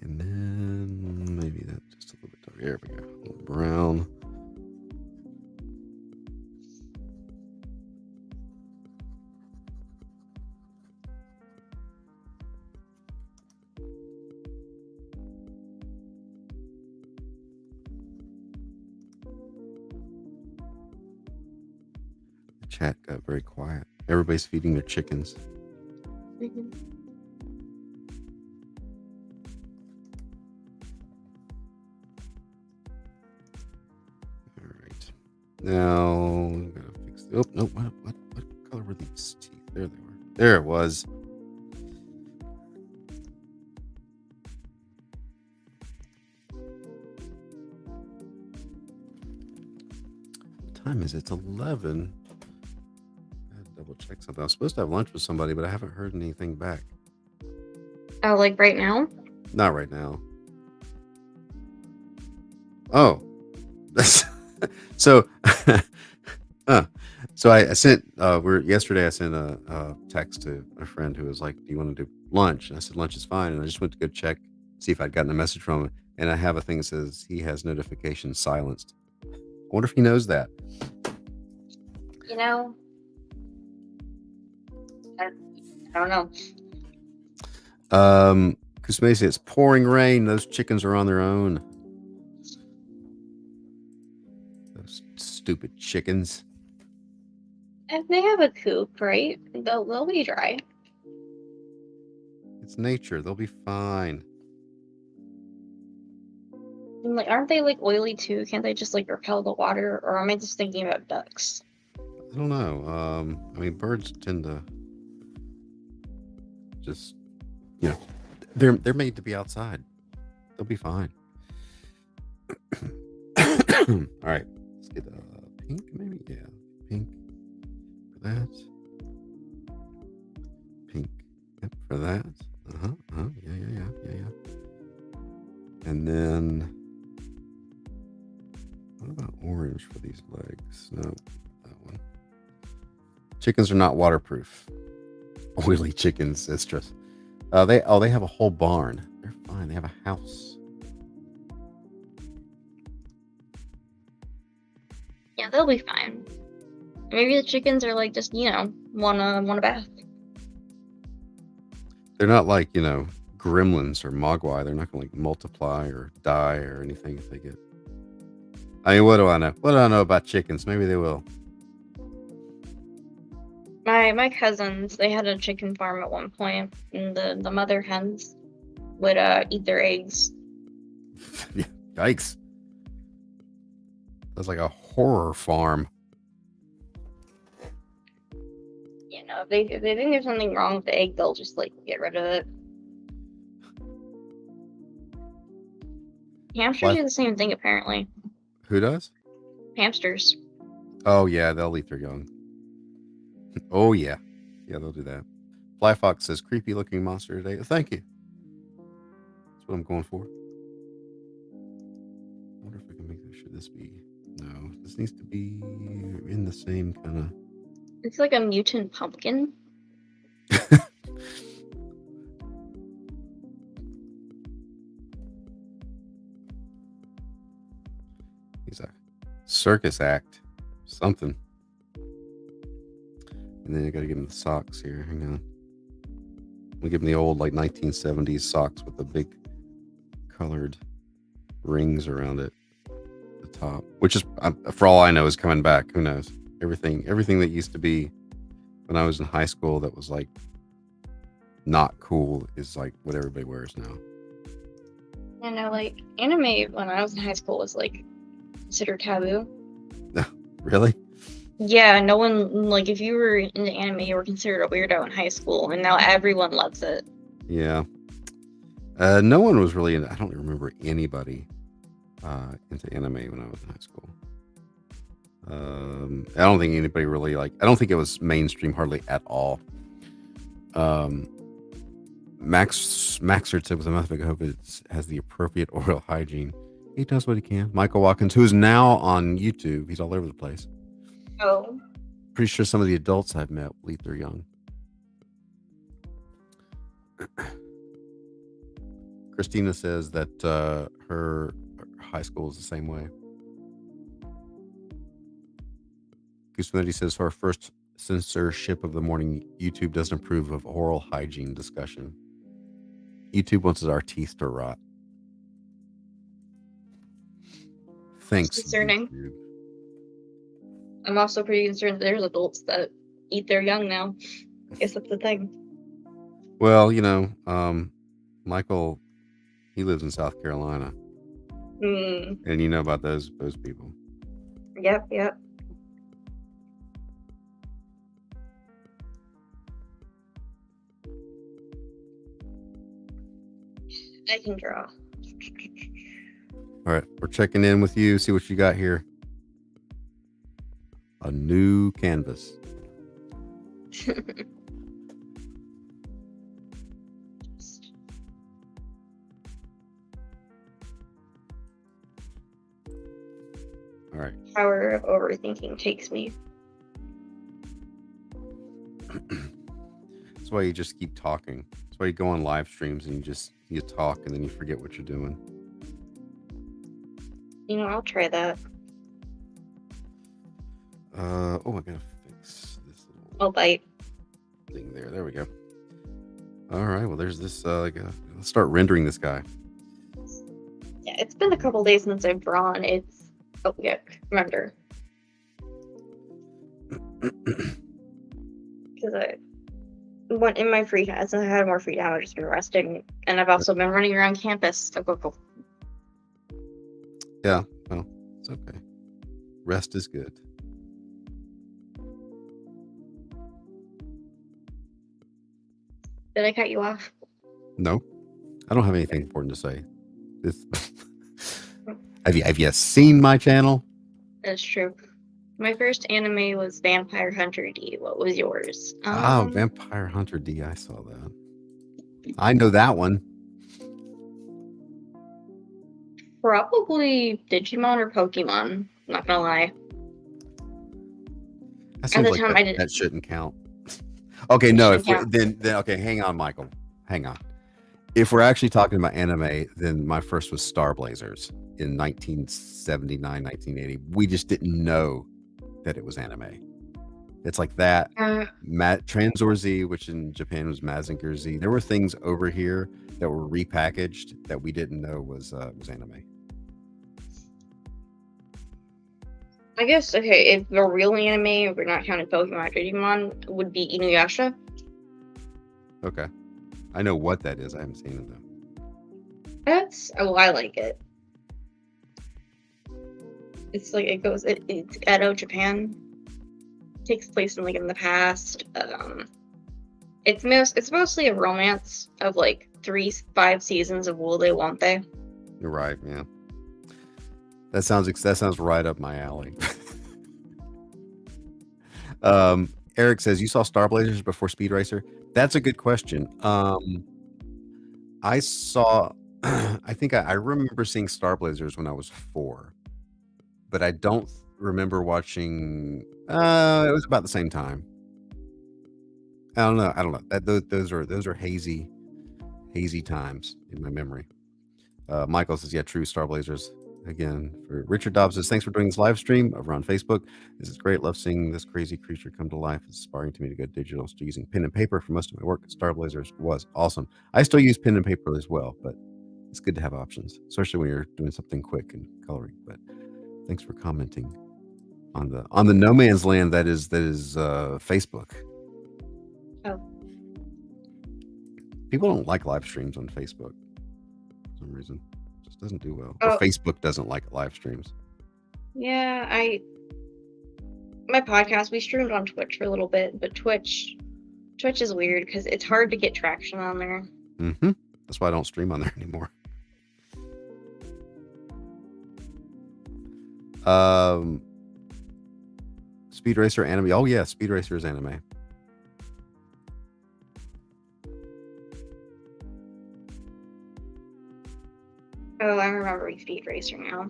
And then maybe that just a little bit darker. There we go. A little brown. The chat got very quiet. Everybody's feeding their chickens. Mm-hmm. Now, I'm gonna fix the. Oh no! What color were these teeth? There they were. There it was. What time is it? It's 11. I had to double check something. I was supposed to have lunch with somebody, but I haven't heard anything back. Oh, like right now? Not right now. Oh, that's so. So I sent yesterday I sent a text to a friend who was like, do you want to do lunch? And I said lunch is fine, and I just went to go check, see if I'd gotten a message from him, and I have a thing that says he has notifications silenced. I wonder if he knows that. You know, I don't know. Kusme says it's pouring rain, those chickens are on their own. Those stupid chickens. If they have a coop, right? They'll be dry. It's nature. They'll be fine. And, like, aren't they like oily too? Can't they just like repel the water? Or am I just thinking about ducks? I don't know. I mean, birds tend to just, you know, they're made to be outside. They'll be fine. All right, let's get pink, maybe. Yeah, pink for that. Pink, yep, for that. Yeah. And then, what about orange for these legs? No, that one. Chickens are not waterproof. Oily chickens. That's just. They have a whole barn. They're fine. They have a house. Yeah, they'll be fine. Maybe the chickens are like just want a bath. They're not like gremlins or mogwai. They're not going to like multiply or die or anything if they get. I mean, what do I know? What do I know about chickens? Maybe they will. My cousins, they had a chicken farm at one point, and the mother hens would eat their eggs. Yeah, yikes. That's like a horror farm. You know, if they think there's something wrong with the egg, they'll just like get rid of it. Hamsters do the same thing, apparently. Who does? Hamsters. Oh yeah, they'll eat their young. Oh yeah, yeah, they'll do that. Fly Fox says, "Creepy looking monster today." Thank you. That's what I'm going for. I wonder if we can make this. Should this be? No, this needs to be in the same kind of. It's like a mutant pumpkin. He's a circus act, something. And then I gotta give him the socks here. Hang on. We give him the old like 1970s socks with the big colored rings around it, the top, which is, for all I know, is coming back. Who knows? Everything that used to be when I was in high school that was like not cool is like what everybody wears now. I know, like anime when I was in high school was like considered taboo. Really? Yeah, no one, like if you were into anime, you were considered a weirdo in high school, and now everyone loves it. Yeah. No one was really I don't remember anybody into anime when I was in high school. I don't think anybody really I don't think it was mainstream hardly at all. Maxard said with a mouth, I hope it has the appropriate oral hygiene. He does what he can. Michael Watkins, who is now on YouTube, he's all over the place. Oh. Pretty sure some of the adults I've met will eat their young. Christina says that her high school is the same way. Goosemanity says, for our first censorship of the morning, YouTube doesn't approve of oral hygiene discussion. YouTube wants our teeth to rot. Thanks. Concerning. YouTube. I'm also pretty concerned that there's adults that eat their young now. I guess that's the thing. Well, Michael, he lives in South Carolina. And you know about those people. Yep. I can draw. All right, we're checking in with you, see what you got here. A new canvas. All right. Power of overthinking takes me. That's why you just keep talking. That's why you go on live streams and you talk and then you forget what you're doing. I'll try that. I gotta fix this I'll bite thing there. There we go. All right. Well, there's this. Let's start rendering this guy. Yeah, it's been a couple days since I've drawn. It's render. Because in my free time, since I had more free time, I've just been resting, and I've also been running around campus. Go. Yeah. Well, it's okay. Rest is good. Did I cut you off? No, I don't have anything important to say. Have you seen my channel? That's true. My first anime was Vampire Hunter D. What was yours? Vampire Hunter D. I saw that. I know that one. Probably Digimon or Pokemon. Not gonna lie. That seems like that shouldn't count. Okay, no. Then okay, hang on, Michael. Hang on. If we're actually talking about anime, then my first was Star Blazers in 1979, 1980. We just didn't know that it was anime. It's like that. Uh, Transor Z, which in Japan was Mazinger Z. There were things over here that were repackaged that we didn't know was anime. I guess, okay, if the real anime, if we're not counting Pokemon or Digimon, would be Inuyasha. Okay, I know what that is. I haven't seen it though. I like it. It's like it's Edo, Japan. Takes place in the past. It's mostly a romance of like 5 seasons of Will They Won't They. You're right. Yeah, that sounds right up my alley. Eric says you saw Star Blazers before Speed Racer. That's a good question. I saw. I think I remember seeing Star Blazers when I was 4, but I don't remember watching. It was about the same time. I don't know. Those are hazy times in my memory. Michael says, "Yeah, true. Star Blazers." Again, for Richard Dobbs says, "Thanks for doing this live stream over on Facebook. This is great. Love seeing this crazy creature come to life. It's inspiring to me to go digital. Still using pen and paper for most of my work. Star Blazers was awesome. I still use pen and paper as well, but it's good to have options, especially when you're doing something quick and coloring." But thanks for commenting on the no man's land that is Facebook. Oh. People don't like live streams on Facebook for some reason. It just doesn't do well. Oh. Or Facebook doesn't like live streams. Yeah, my podcast, we streamed on Twitch for a little bit, but Twitch is weird because it's hard to get traction on there. Mm-hmm. That's why I don't stream on there anymore. Speed Racer anime. Oh yeah, Speed Racer is anime. Oh, I remember Speed Racer now.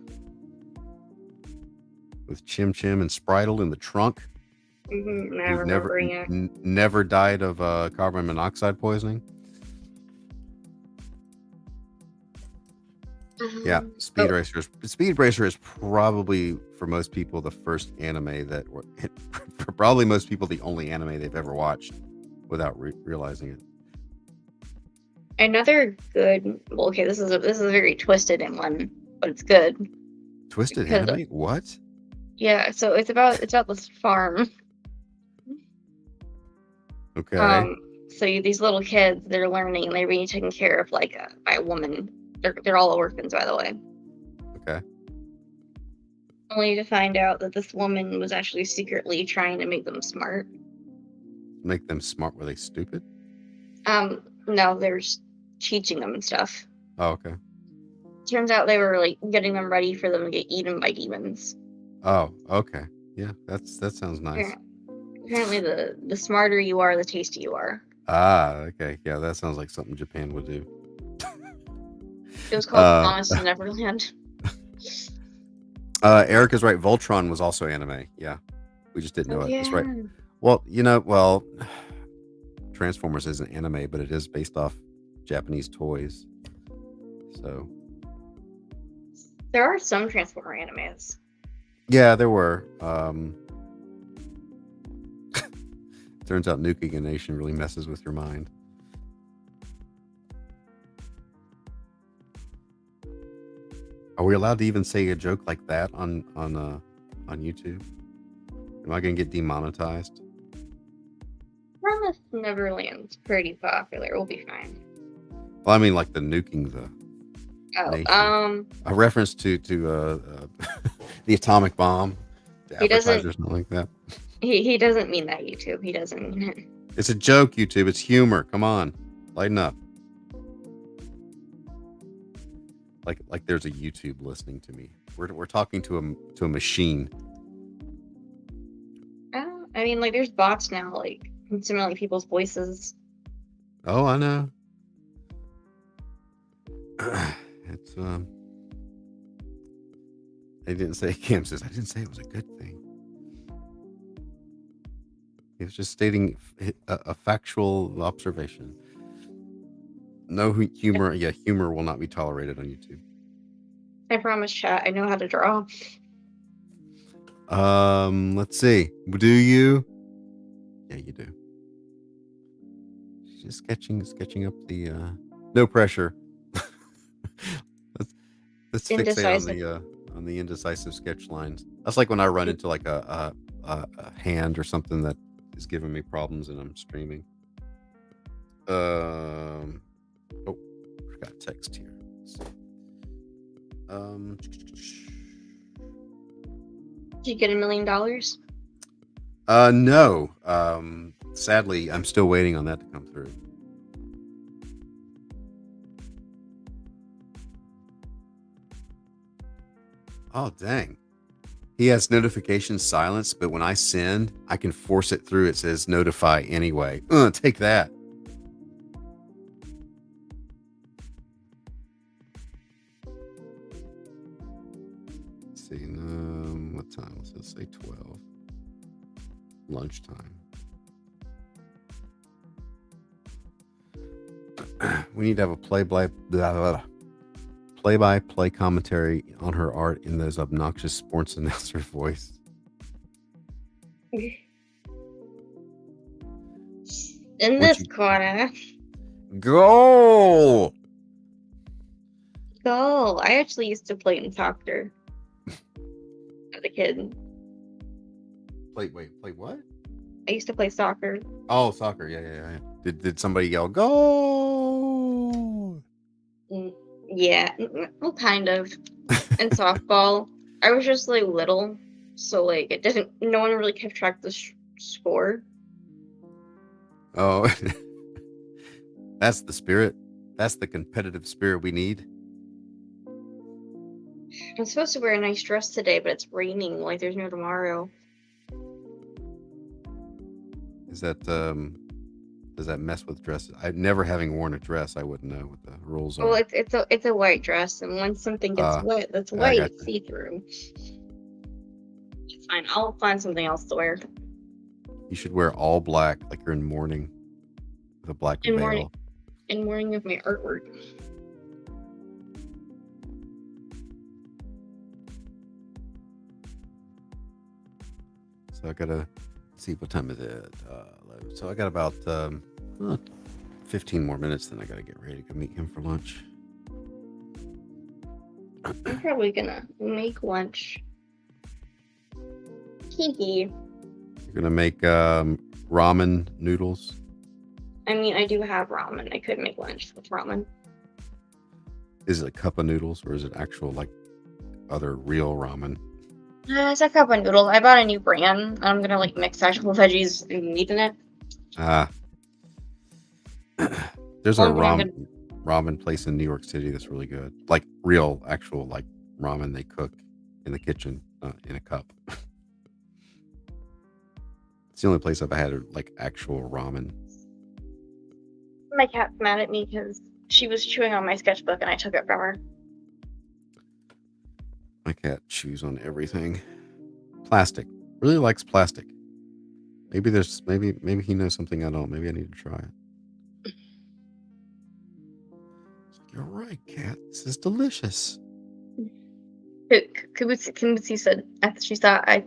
With Chim Chim and Spritle in the trunk. Mm-hmm. I remember it. Never died of carbon monoxide poisoning. Yeah, Speed Racer is probably for most people the first anime that, for probably most people the only anime they've ever watched without realizing it. Another good. Well, okay, this is a very twisted one, but it's good. Twisted anime? What? Yeah, so it's about this farm. Okay. So these little kids, they're learning, and they're being taken care of by a woman. They're all orphans, by the way. Okay. Only to find out that this woman was actually secretly trying to make them smart. Make them smart? Were they stupid? No, they're just teaching them and stuff. Oh, okay. Turns out they were getting them ready for them to get eaten by demons. Oh, okay. Yeah, that sounds nice. Apparently, the smarter you are, the tastier you are. Ah, okay. Yeah, that sounds like something Japan would do. It was called Promise to Neverland. Eric is right. Voltron was also anime. Yeah, we just didn't know it. That's right. Well, Transformers isn't anime, but it is based off Japanese toys. So there are some Transformer animes. Yeah, there were. Turns out nuking a nation really messes with your mind. Are we allowed to even say a joke like that on YouTube? Am I going to get demonetized? Promise Neverland's pretty popular. We'll be fine. Well, I mean, like the nuking the nation. A reference to the atomic bomb. He doesn't. Or something like that. He doesn't mean that, YouTube. He doesn't. It's a joke, YouTube. It's humor. Come on, lighten up. Like there's a YouTube listening to me. We're talking to a machine. I mean, there's bots now, simulating people's voices. Oh, I know. It's They didn't say. Cam says I didn't say it was a good thing. He was just stating a factual observation. No humor. Yeah, humor will not be tolerated on YouTube. I promise, chat. I know how to draw. Let's see. Do you? Yeah, you do. Just sketching up the no pressure. let's let's fixate Indecisive. on the indecisive sketch lines. That's like when I run into like a hand or something that is giving me problems and I'm streaming. Oh, forgot text here. Let's see. Did you get $1 million? No. Sadly, I'm still waiting on that to come through. Oh, dang. He has notifications silenced, but when I send, I can force it through. It says notify anyway. Take that. Let's see. What time? Let's say 12. Lunchtime. We need to have a play-by-play commentary on her art in those obnoxious sports announcer voice. In this corner. Goal! Goal. I actually used to play in soccer as a kid. Play what? I used to play soccer. Oh, soccer. Yeah. Did somebody yell goal? Yeah, well, kind of. And softball, I was just like little, so like it didn't. No one really kept track of the score. Oh, that's the spirit. That's the competitive spirit we need. I'm supposed to wear a nice dress today, but it's raining. Like there's no tomorrow. Is that does that mess with dresses? I never having worn a dress, I wouldn't know what the rules are. Well, it's a white dress, and once something gets wet, that's white, see through. It's fine. I'll find something else to wear. You should wear all black, like you're in mourning, with a black veil. In mourning of my artwork. So I gotta see what time is it. So I got about 15 more minutes, then I gotta get ready to go meet him for lunch. I'm probably gonna make lunch. Kiki. You're gonna make ramen noodles. I mean, I do have ramen. I could make lunch with ramen. Is it a cup of noodles or is it actual like other real ramen? It's a cup of noodles. I bought a new brand. I'm gonna like mix actual veggies and meat in it. There's a ramen place in New York City that's really good. Like real, actual like ramen they cook in the kitchen, in a cup. It's the only place I've had like actual ramen. My cat's mad at me because she was chewing on my sketchbook and I took it from her. My cat chews on everything. Plastic. Really likes plastic. Maybe he knows something I don't. Maybe I need to try it. You're right, cat. This is delicious. Kumutsi said, I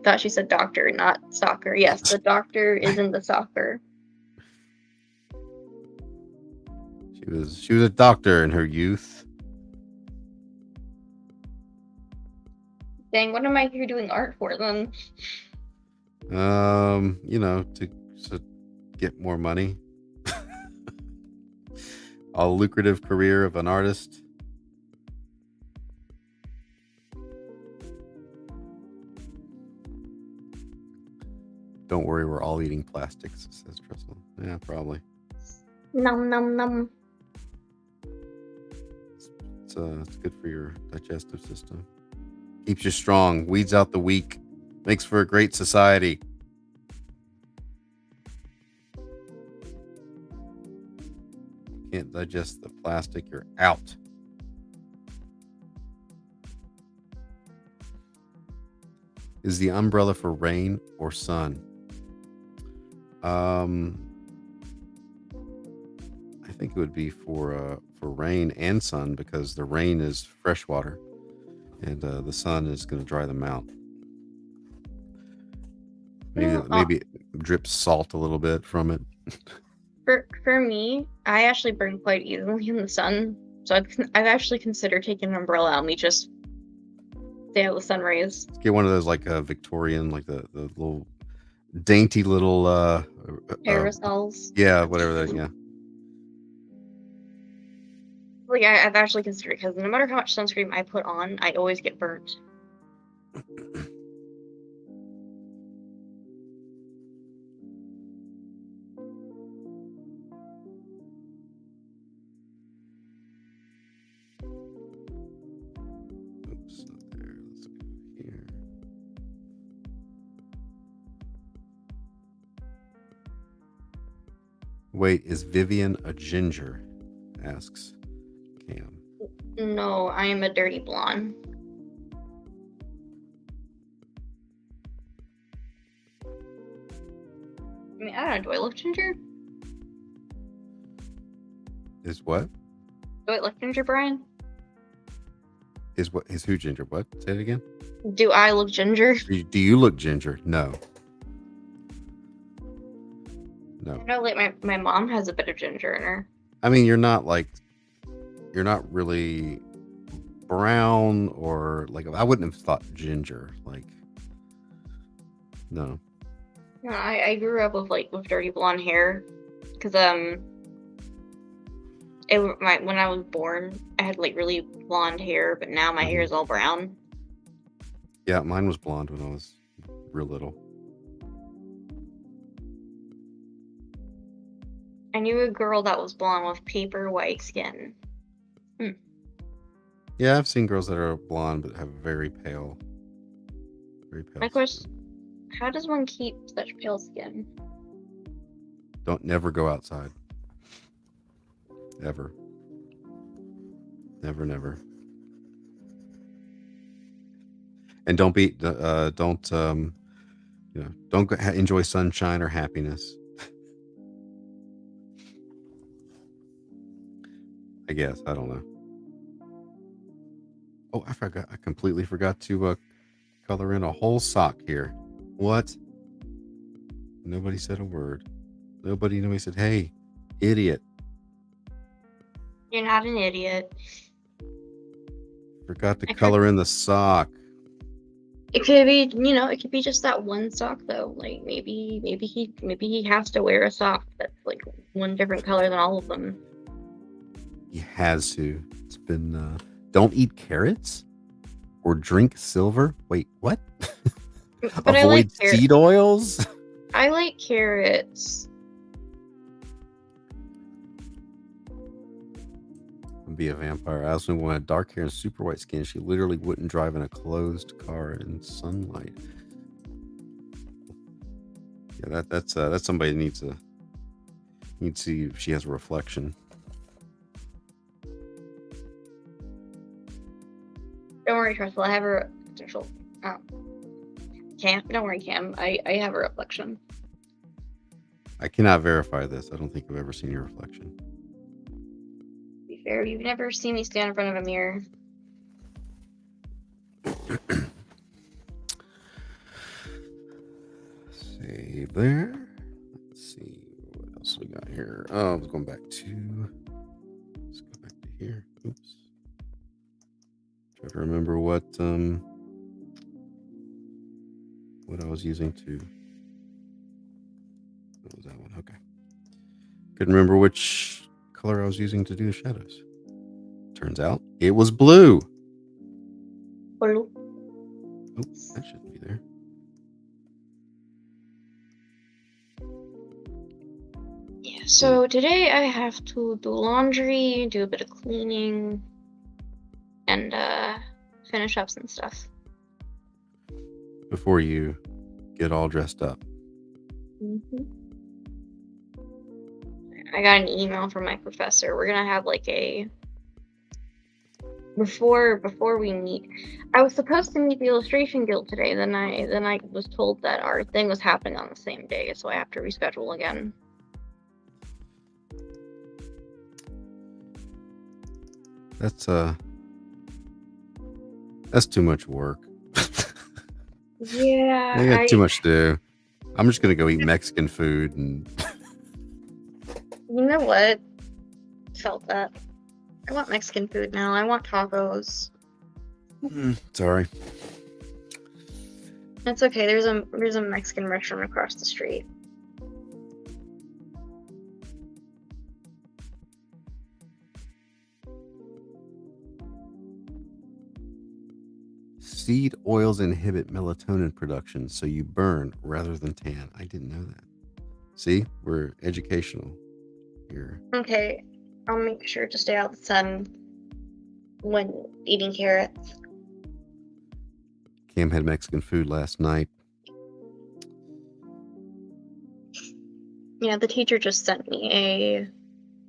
thought she said doctor, not soccer. Yes, the doctor is in the soccer. She was a doctor in her youth. Dang, what am I here doing art for then? To get more money. A lucrative career of an artist. Don't worry, we're all eating plastics, says Tristan. Yeah, probably. Num num num. It's good for your digestive system. Keeps you strong, weeds out the weak, makes for a great society. Can't digest the plastic, you're out. Is the umbrella for rain or sun? I think it would be for rain and sun, because the rain is fresh water and the sun is going to dry them out. Well, maybe it drips salt a little bit from it. for me, I actually burn quite easily in the sun, so I've actually considered taking an umbrella and me just stay out the sun rays. Get one of those like Victorian, like the little dainty little Aerosols. yeah, whatever that, yeah. Like I've actually considered, because no matter how much sunscreen I put on, I always get burnt. Oops, not there. Let's go here. Wait, is Vivian a ginger? Asks Cam. No, I am a dirty blonde. I mean, I don't know. Do I look ginger? Is what? Do I look ginger, Brian? Is what? Is who ginger? What? Say it again. Do I look ginger? Do you look ginger? No. No. I know, like my mom has a bit of ginger in her. I mean, you're not really brown, or like, I wouldn't have thought ginger. Like, no. No, I grew up with dirty blonde hair, because when I was born, I had like really blonde hair, but now my hair is all brown. Yeah, mine was blonde when I was real little. I knew a girl that was blonde with paper white skin. Yeah, I've seen girls that are blonde but have very pale My question: how does one keep such pale skin? Don't never go outside. Ever. Never. And don't enjoy sunshine or happiness. I guess, I don't know. Oh, I completely forgot to color in a whole sock here. What? Nobody said a word. Nobody said, "Hey, idiot." You're not an idiot. Forgot to color in the sock. It could be, it could be just that one sock though. Like maybe he has to wear a sock that's like one different color than all of them. He has to. It's been don't eat carrots or drink silver. Wait, what? But avoid seed oils. I like carrots. Be a vampire. I also wanted dark hair and super white skin. She literally wouldn't drive in a closed car in sunlight. Yeah, that's somebody that needs to see if she has a reflection. Don't worry, Trustful. I have a potential. Cam, don't worry, Cam. I have a reflection. I cannot verify this. I don't think I've ever seen your reflection. To be fair, you've never seen me stand in front of a mirror. Save there. Let's see what else we got here. Oh, I was going back to. Let's go back to here. Oops. Try to remember what I was using to. What was that one? Okay. Couldn't remember which color I was using to do the shadows. Turns out it was blue. Blue. Oops, that shouldn't be there. Yeah, so today I have to do laundry, do a bit of cleaning, and finish up some stuff. Before you get all dressed up. Mm-hmm. I got an email from my professor. We're gonna have like a before we meet. I was supposed to meet the illustration guild today. Then I was told that our thing was happening on the same day, so I have to reschedule again. That's too much work. Yeah, I got too much to do. I'm just gonna go eat Mexican food and You know what? Felt that. I want Mexican food now. I want tacos. sorry. That's okay. There's a Mexican restaurant across the street. Seed oils inhibit melatonin production, so you burn rather than tan. I didn't know that. See, we're educational here. Okay, I'll make sure to stay out of the sun when eating carrots. Cam had Mexican food last night. Yeah, the teacher just sent me a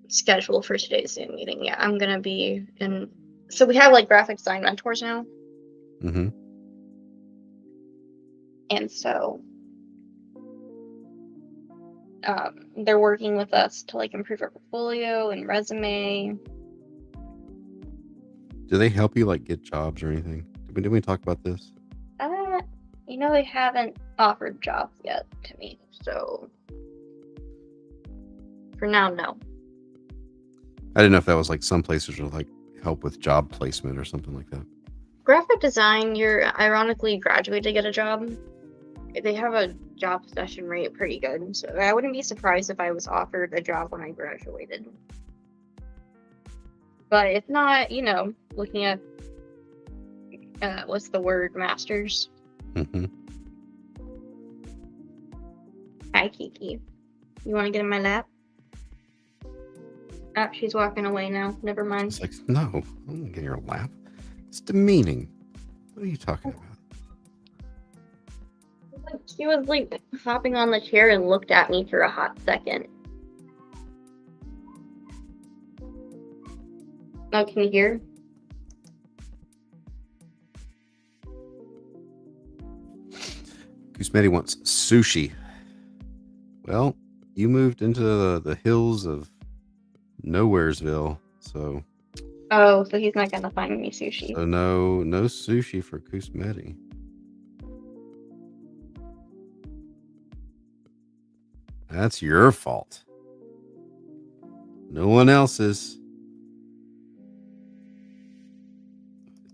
schedule for today's Zoom meeting. Yeah, I'm gonna be in. So we have like graphic design mentors now, Mm-hmm. and so they're working with us to like improve our portfolio and resume. Do they help you like get jobs or anything? Did we talk about this? They haven't offered jobs yet to me, so for now, no. I didn't know if that was like some places will like help with job placement or something like that. Graphic design, you're ironically graduate to get a job. They have a job session rate pretty good, so I wouldn't be surprised if I was offered a job when I graduated. But if not, looking at what's the word, masters. Mm-hmm. Hi, Kiki. You want to get in my lap? Oh, she's walking away now. Never mind. It's like, no, I'm not getting your lap. It's demeaning. What are you talking about? She was like hopping on the chair and looked at me for a hot second. Oh, can you hear? Goosemetti wants sushi. Well, you moved into the hills of Nowheresville, so. Oh, so he's not gonna find me sushi. So no sushi for Goosemetti. That's your fault. No one else's.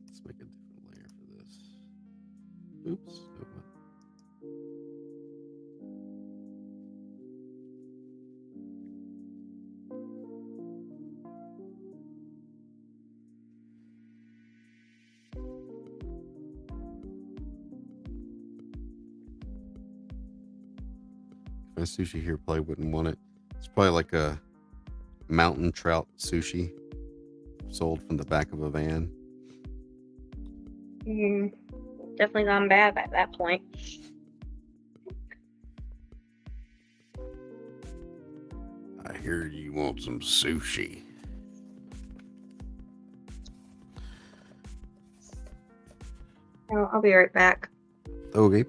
Let's make a different layer for this. Oops. My sushi here probably wouldn't want it. It's probably like a mountain trout sushi sold from the back of a van. Definitely gone bad at that point. I hear you want some sushi. I'll be right back. Okay.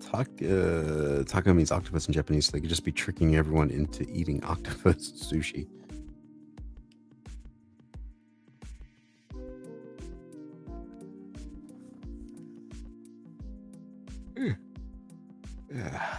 Taco means octopus in Japanese, so they could just be tricking everyone into eating octopus sushi. Yeah.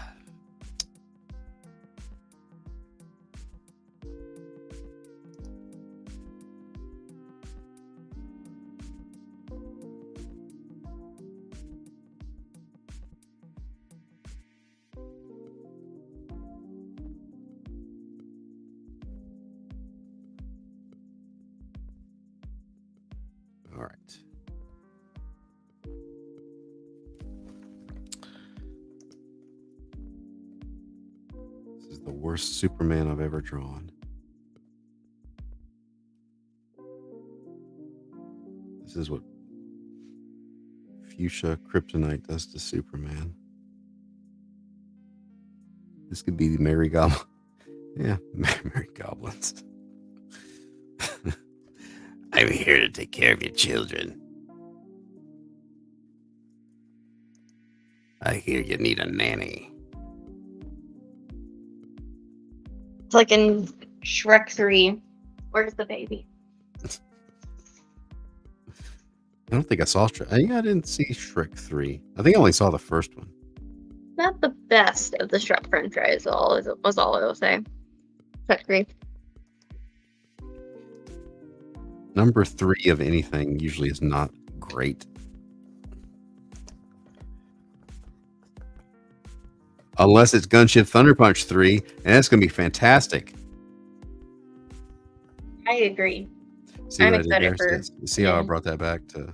All right. This is the worst Superman I've ever drawn. This is what fuchsia kryptonite does to Superman. This could be the Merry Goblin. Yeah, Merry Goblins. I'm here to take care of your children. I hear you need a nanny. It's like in Shrek 3. Where's the baby? I don't think I saw Shrek. I didn't see Shrek 3. I think I only saw the first one. Not the best of the Shrek franchise. Was all I will say. But agree. Number 3 of anything usually is not great. Unless it's Gunship Thunder Punch 3, and that's going to be fantastic. I agree. See I'm what I did excited there? for. See how I brought that back to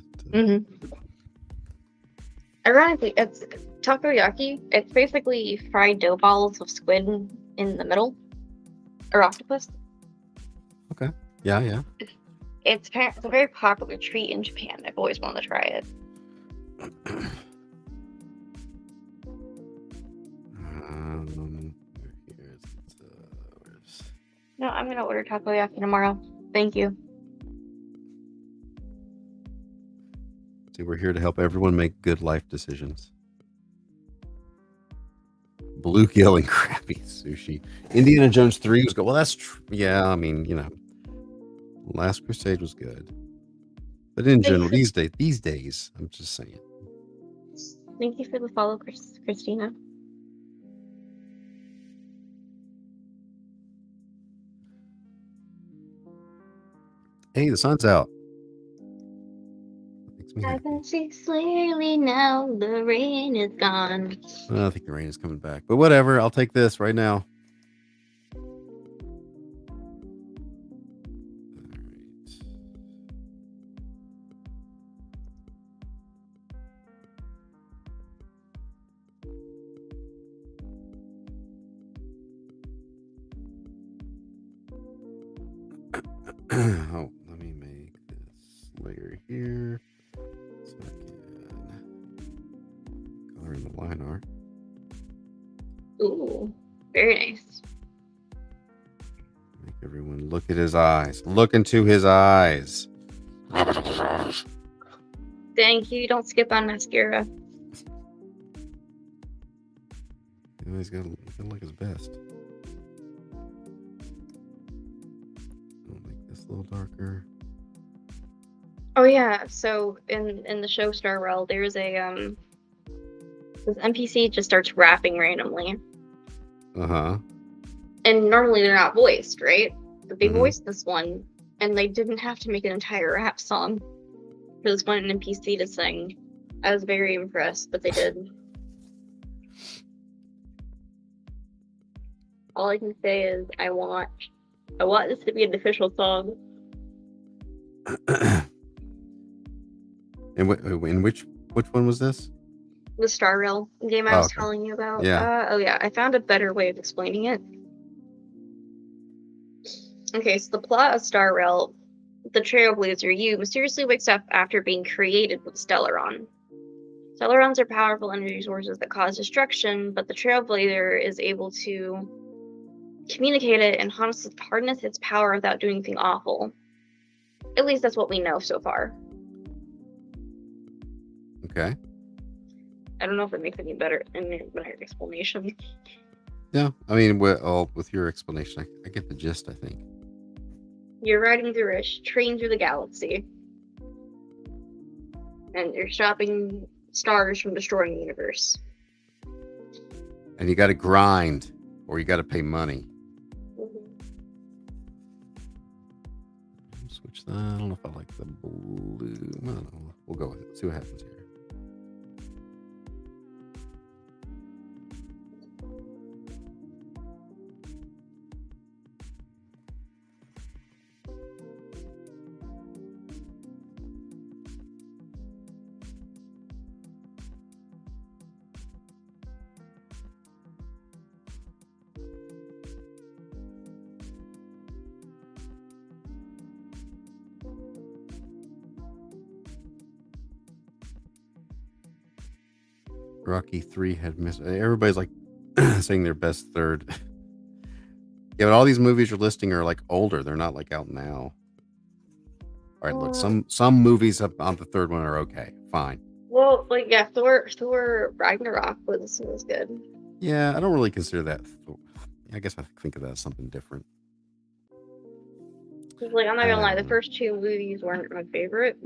Ironically, it's takoyaki. It's basically fried dough balls with squid in the middle, or octopus. Okay. Yeah. It's a very popular treat in Japan. I've always wanted to try it. No, I'm gonna order takoyaki tomorrow. Thank you. See, we're here to help everyone make good life decisions. Bluegill and crappy sushi. Indiana Jones 3 was good. Well, that's yeah. I mean, Last Crusade was good, but in general, these days, I'm just saying. Thank you for the follow, Christina. Hey, the sun's out. I can see clearly now. The rain is gone. I think the rain is coming back, but whatever. I'll take this right now. Oh, let me make this layer here so I can color in the line art. Ooh, very nice. Make everyone look at his eyes. Look into his eyes. Thank you. Don't skip on mascara. He's got to look his best. I'll make this a little darker. Oh yeah. So in the show Star Rail, there's a this NPC just starts rapping randomly. And normally they're not voiced, right? But they voiced this one, and they didn't have to make an entire rap song for this one NPC to sing. I was very impressed, but they did. All I can say is I want this to be an official song. And which one was this? The Star Rail game I was telling you about. Yeah. I found a better way of explaining it. Okay, so the plot of Star Rail, the Trailblazer U mysteriously wakes up after being created with Stellaron. Stellarons are powerful energy sources that cause destruction, but the Trailblazer is able to communicate it and harness its power without doing anything awful. At least that's what we know so far. Okay. I don't know if it makes any better explanation. Yeah, I mean, with your explanation, I get the gist, I think. You're riding through a train through the galaxy. And you're stopping stars from destroying the universe. And you got to grind, or you got to pay money. Switch that. I don't know if I like the blue. I don't know. We'll go with it. See what happens here. Rocky 3 had missed. Everybody's like saying their best third. Yeah, but all these movies you're listing are like older. They're not like out now. All right, look, some movies up on the third one are okay, fine. Well, like yeah, Thor Ragnarok was good. Yeah, I don't really consider that. I guess I think of that as something different. Like I'm not gonna lie, the first two movies weren't my favorite.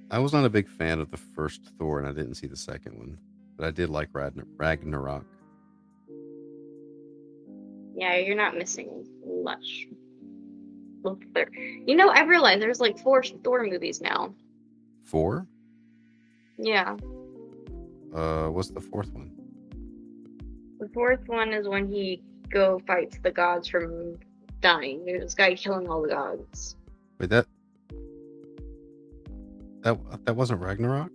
I was not a big fan of the first Thor, and I didn't see the second one. but I did like Ragnarok. Yeah, you're not missing much. You know, I realized there's like 4 Thor movies now. 4? Yeah. What's the 4th one? The 4th one is when he fights the gods from dying. There's this guy killing all the gods. Wait, that wasn't Ragnarok?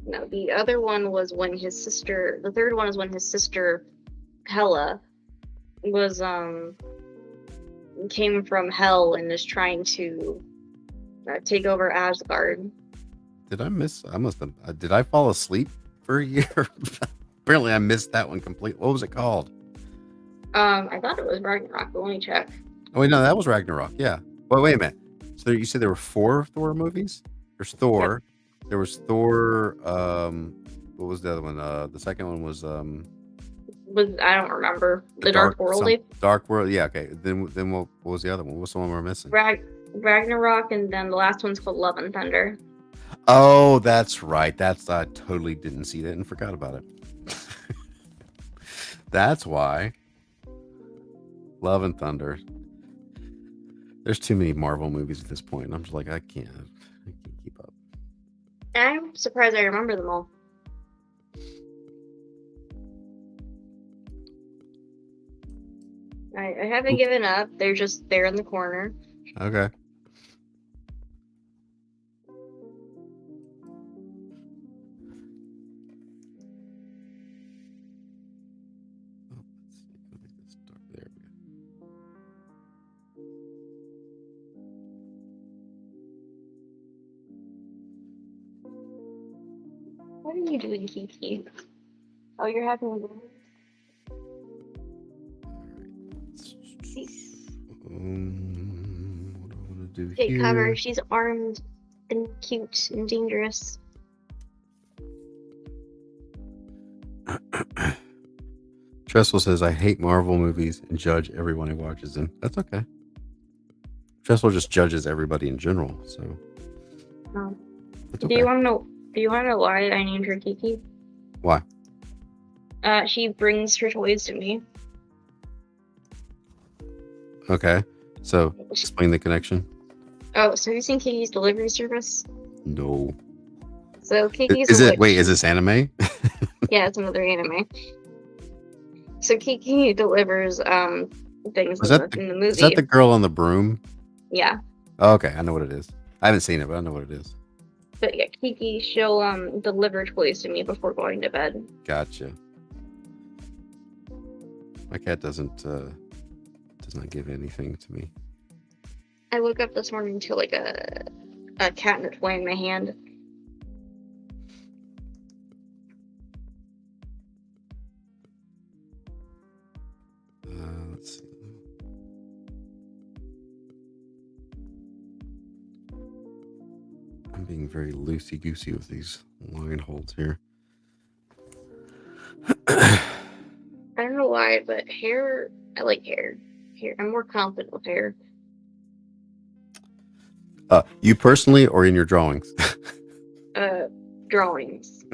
No, the other one was when his sister. The third one is when his sister Hela was came from hell and is trying to take over Asgard. Did I must have. Did I fall asleep for a year? Apparently, I missed that one completely. What was it called? I thought it was Ragnarok, but let me check. Oh wait, no, that was Ragnarok. Yeah. Wait a minute. So you said there were 4 Thor movies? There's Thor. Yep. There was Thor. What was the other one? The second one was I don't remember. The Dark World. Dark World. Yeah. Okay. Then what was the other one? What's the one we're missing? Ragnarok, and then the last one's called Love and Thunder. Oh, that's right. I totally didn't see that and forgot about it. That's why. Love and Thunder. There's too many Marvel movies at this point. I'm just like, I can't keep up. I'm surprised I remember them all. I haven't given up. They're just there in the corner. Okay. What are you doing, Kiki? Oh, you're having a what do I want to do Take here? cover. She's armed and cute and dangerous. Tressel says, I hate Marvel movies and judge everyone who watches them. That's okay. Tressel just judges everybody in general, so. Oh. Okay. Do you want to know why I named her Kiki? Why? She brings her toys to me. Okay. So, explain the connection. Oh, so have you seen Kiki's Delivery Service? No. So Kiki's is this anime? Yeah, it's another anime. So Kiki delivers things in the movie. Is that the girl on the broom? Yeah. Oh, okay, I know what it is. I haven't seen it, but I know what it is. But yeah, Kiki, she'll deliver toys to me before going to bed. Gotcha. My cat does not give anything to me. I woke up this morning to like a catnip toy in my hand. Let's see. I'm being very loosey-goosey with these line holds here. I don't know why, but hair, I like hair. I'm more confident with hair. You personally or in your drawings? Drawings.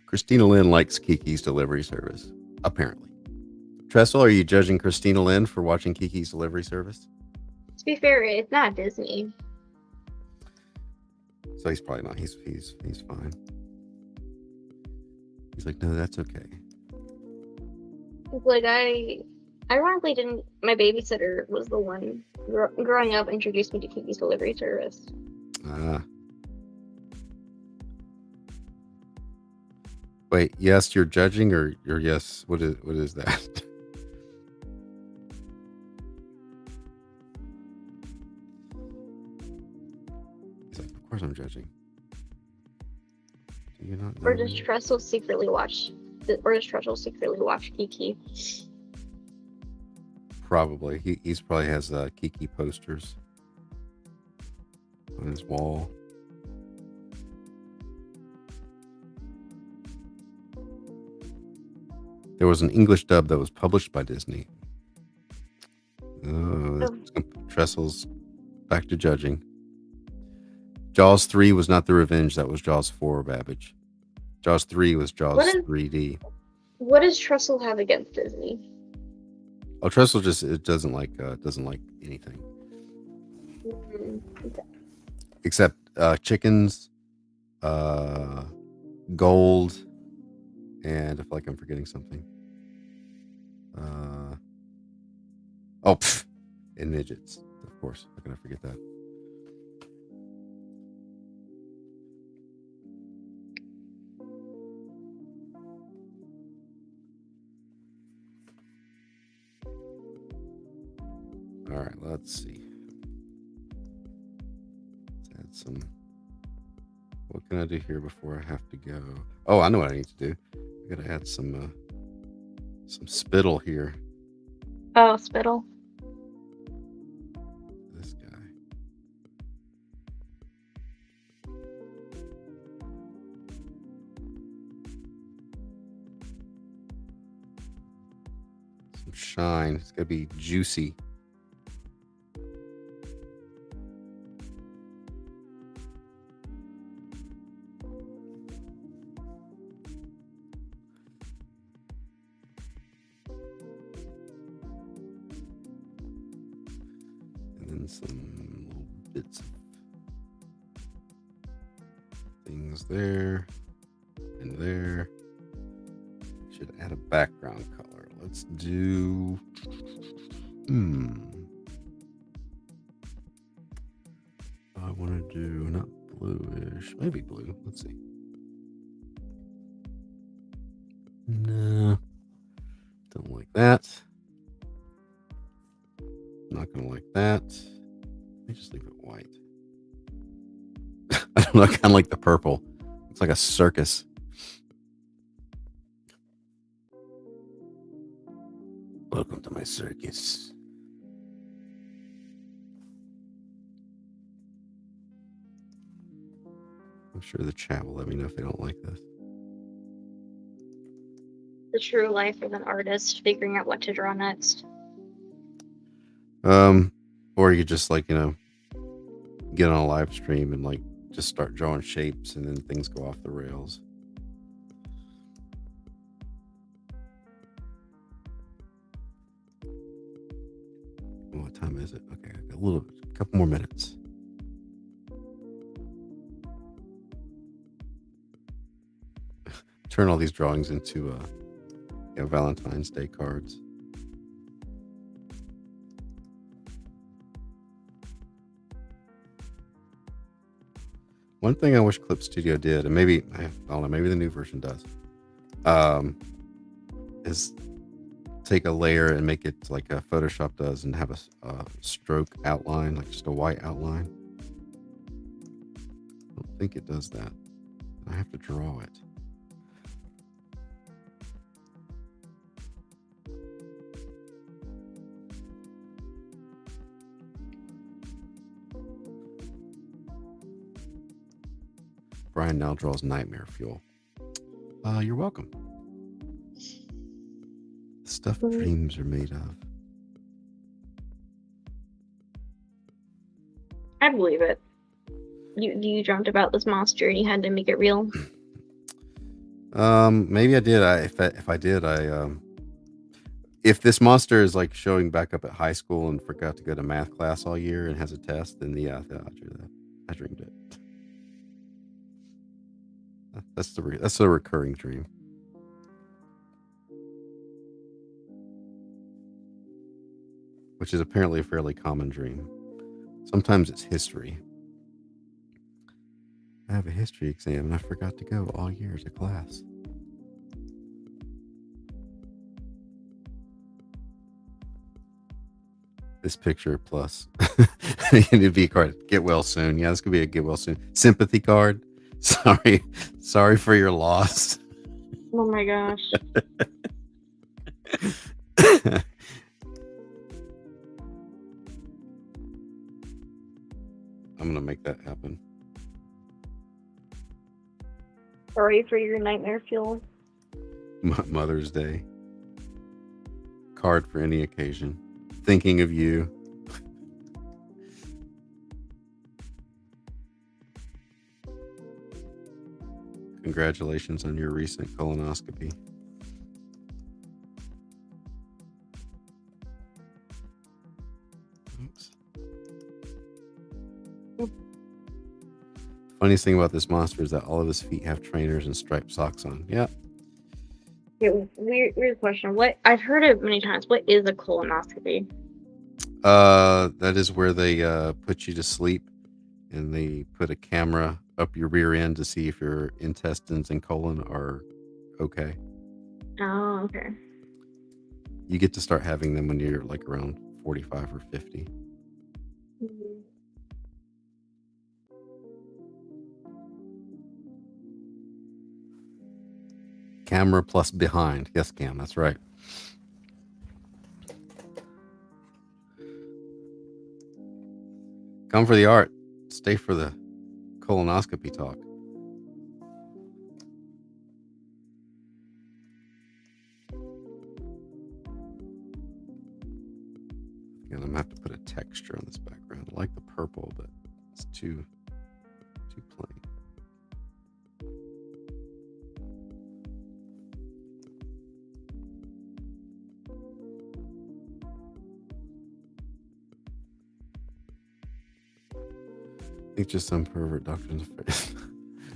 Christina Lynn likes Kiki's Delivery Service, apparently. Tressel, are you judging Christina Lynn for watching Kiki's Delivery Service? To be fair, it's not Disney. So he's probably not. He's fine. He's like, no, that's okay. Like ironically didn't. My babysitter was the one growing up introduced me to Kiki's Delivery Service. Wait, yes, you're judging, or yes? What is that? He's like, of course I'm judging. Do you not know? Or does Tressel secretly watch Kiki? Probably. He's probably has Kiki posters on his wall. There was an English dub that was published by Disney. Tressel's Back to judging. Jaws 3 was not the revenge. That was Jaws 4, Babbage. Jaws 3 was Jaws 3D. What does Trestle have against Disney? Oh, Trestle just doesn't like anything. Okay. Except chickens, gold, and I feel like I'm forgetting something. And midgets, of course. How can I forget that? All right, let's see. Let's add some. What can I do here before I have to go? Oh, I know what I need to do. I gotta add some spittle here. Oh, spittle. This guy. Some shine. It's gotta be juicy. Some little bits of things there and there. Should add a background color. Let's do I want to do not bluish, maybe blue. Let's see. No, don't like that. Not gonna like that. Let me just leave it white. I don't know, I kind of like the purple. It's like a circus. Welcome to my circus. I'm sure the chat will let me know if they don't like this. The true life of an artist, figuring out what to draw next. Or you could just get on a live stream and just start drawing shapes and then things go off the rails. What time is it? Okay, I got a couple more minutes. Turn all these drawings into Valentine's Day cards. One thing I wish Clip Studio did, and maybe I don't know, maybe the new version does, is take a layer and make it like Photoshop does, and have a stroke outline, like just a white outline. I don't think it does that. I have to draw it. Brian now draws nightmare fuel. You're welcome. The stuff dreams are made of. I believe it. You dreamt about this monster and you had to make it real. Maybe I did. If I did, if this monster is showing back up at high school and forgot to go to math class all year and has a test, then yeah, I drew that. I dreamed it. That's a recurring dream. Which is apparently a fairly common dream. Sometimes it's history. I have a history exam and I forgot to go all year to class. This picture plus it'd be a card. Get well soon. Yeah, this could be a get well soon. Sympathy card. Sorry for your loss. Oh my gosh. I'm gonna make that happen. Sorry for your nightmare fuel. Mother's Day. Card for any occasion. Thinking of you. Congratulations on your recent colonoscopy. Oops. Funniest thing about this monster is that all of his feet have trainers and striped socks on. Yeah. Weird question. What I've heard it many times. What is a colonoscopy? That is where they put you to sleep, and they put a camera up your rear end to see if your intestines and colon are okay. Oh, okay. You get to start having them when you're like around 45 or 50. Mhm. Camera plus behind. Yes, Cam, that's right. Come for the art. Stay for the colonoscopy talk. And I'm gonna have to put a texture on this background. I like the purple, but it's too plain. I think just some pervert doctor in the face.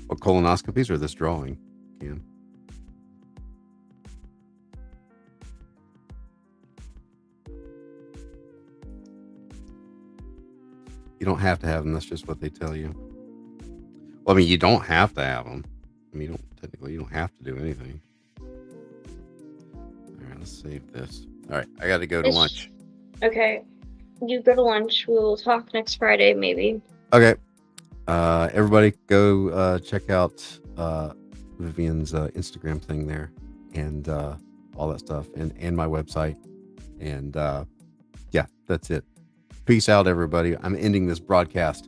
What, colonoscopies or this drawing, Cam? You don't have to have them. That's just what they tell you. Well, I mean, you don't have to have them. I mean, you don't have to do anything. All right, let's save this. All right, I got to go to lunch. Okay, you go to lunch. We'll talk next Friday, maybe. Okay. Everybody go check out Vivian's Instagram thing there, and all that stuff, and my website. And yeah, that's it. Peace out, everybody. I'm ending this broadcast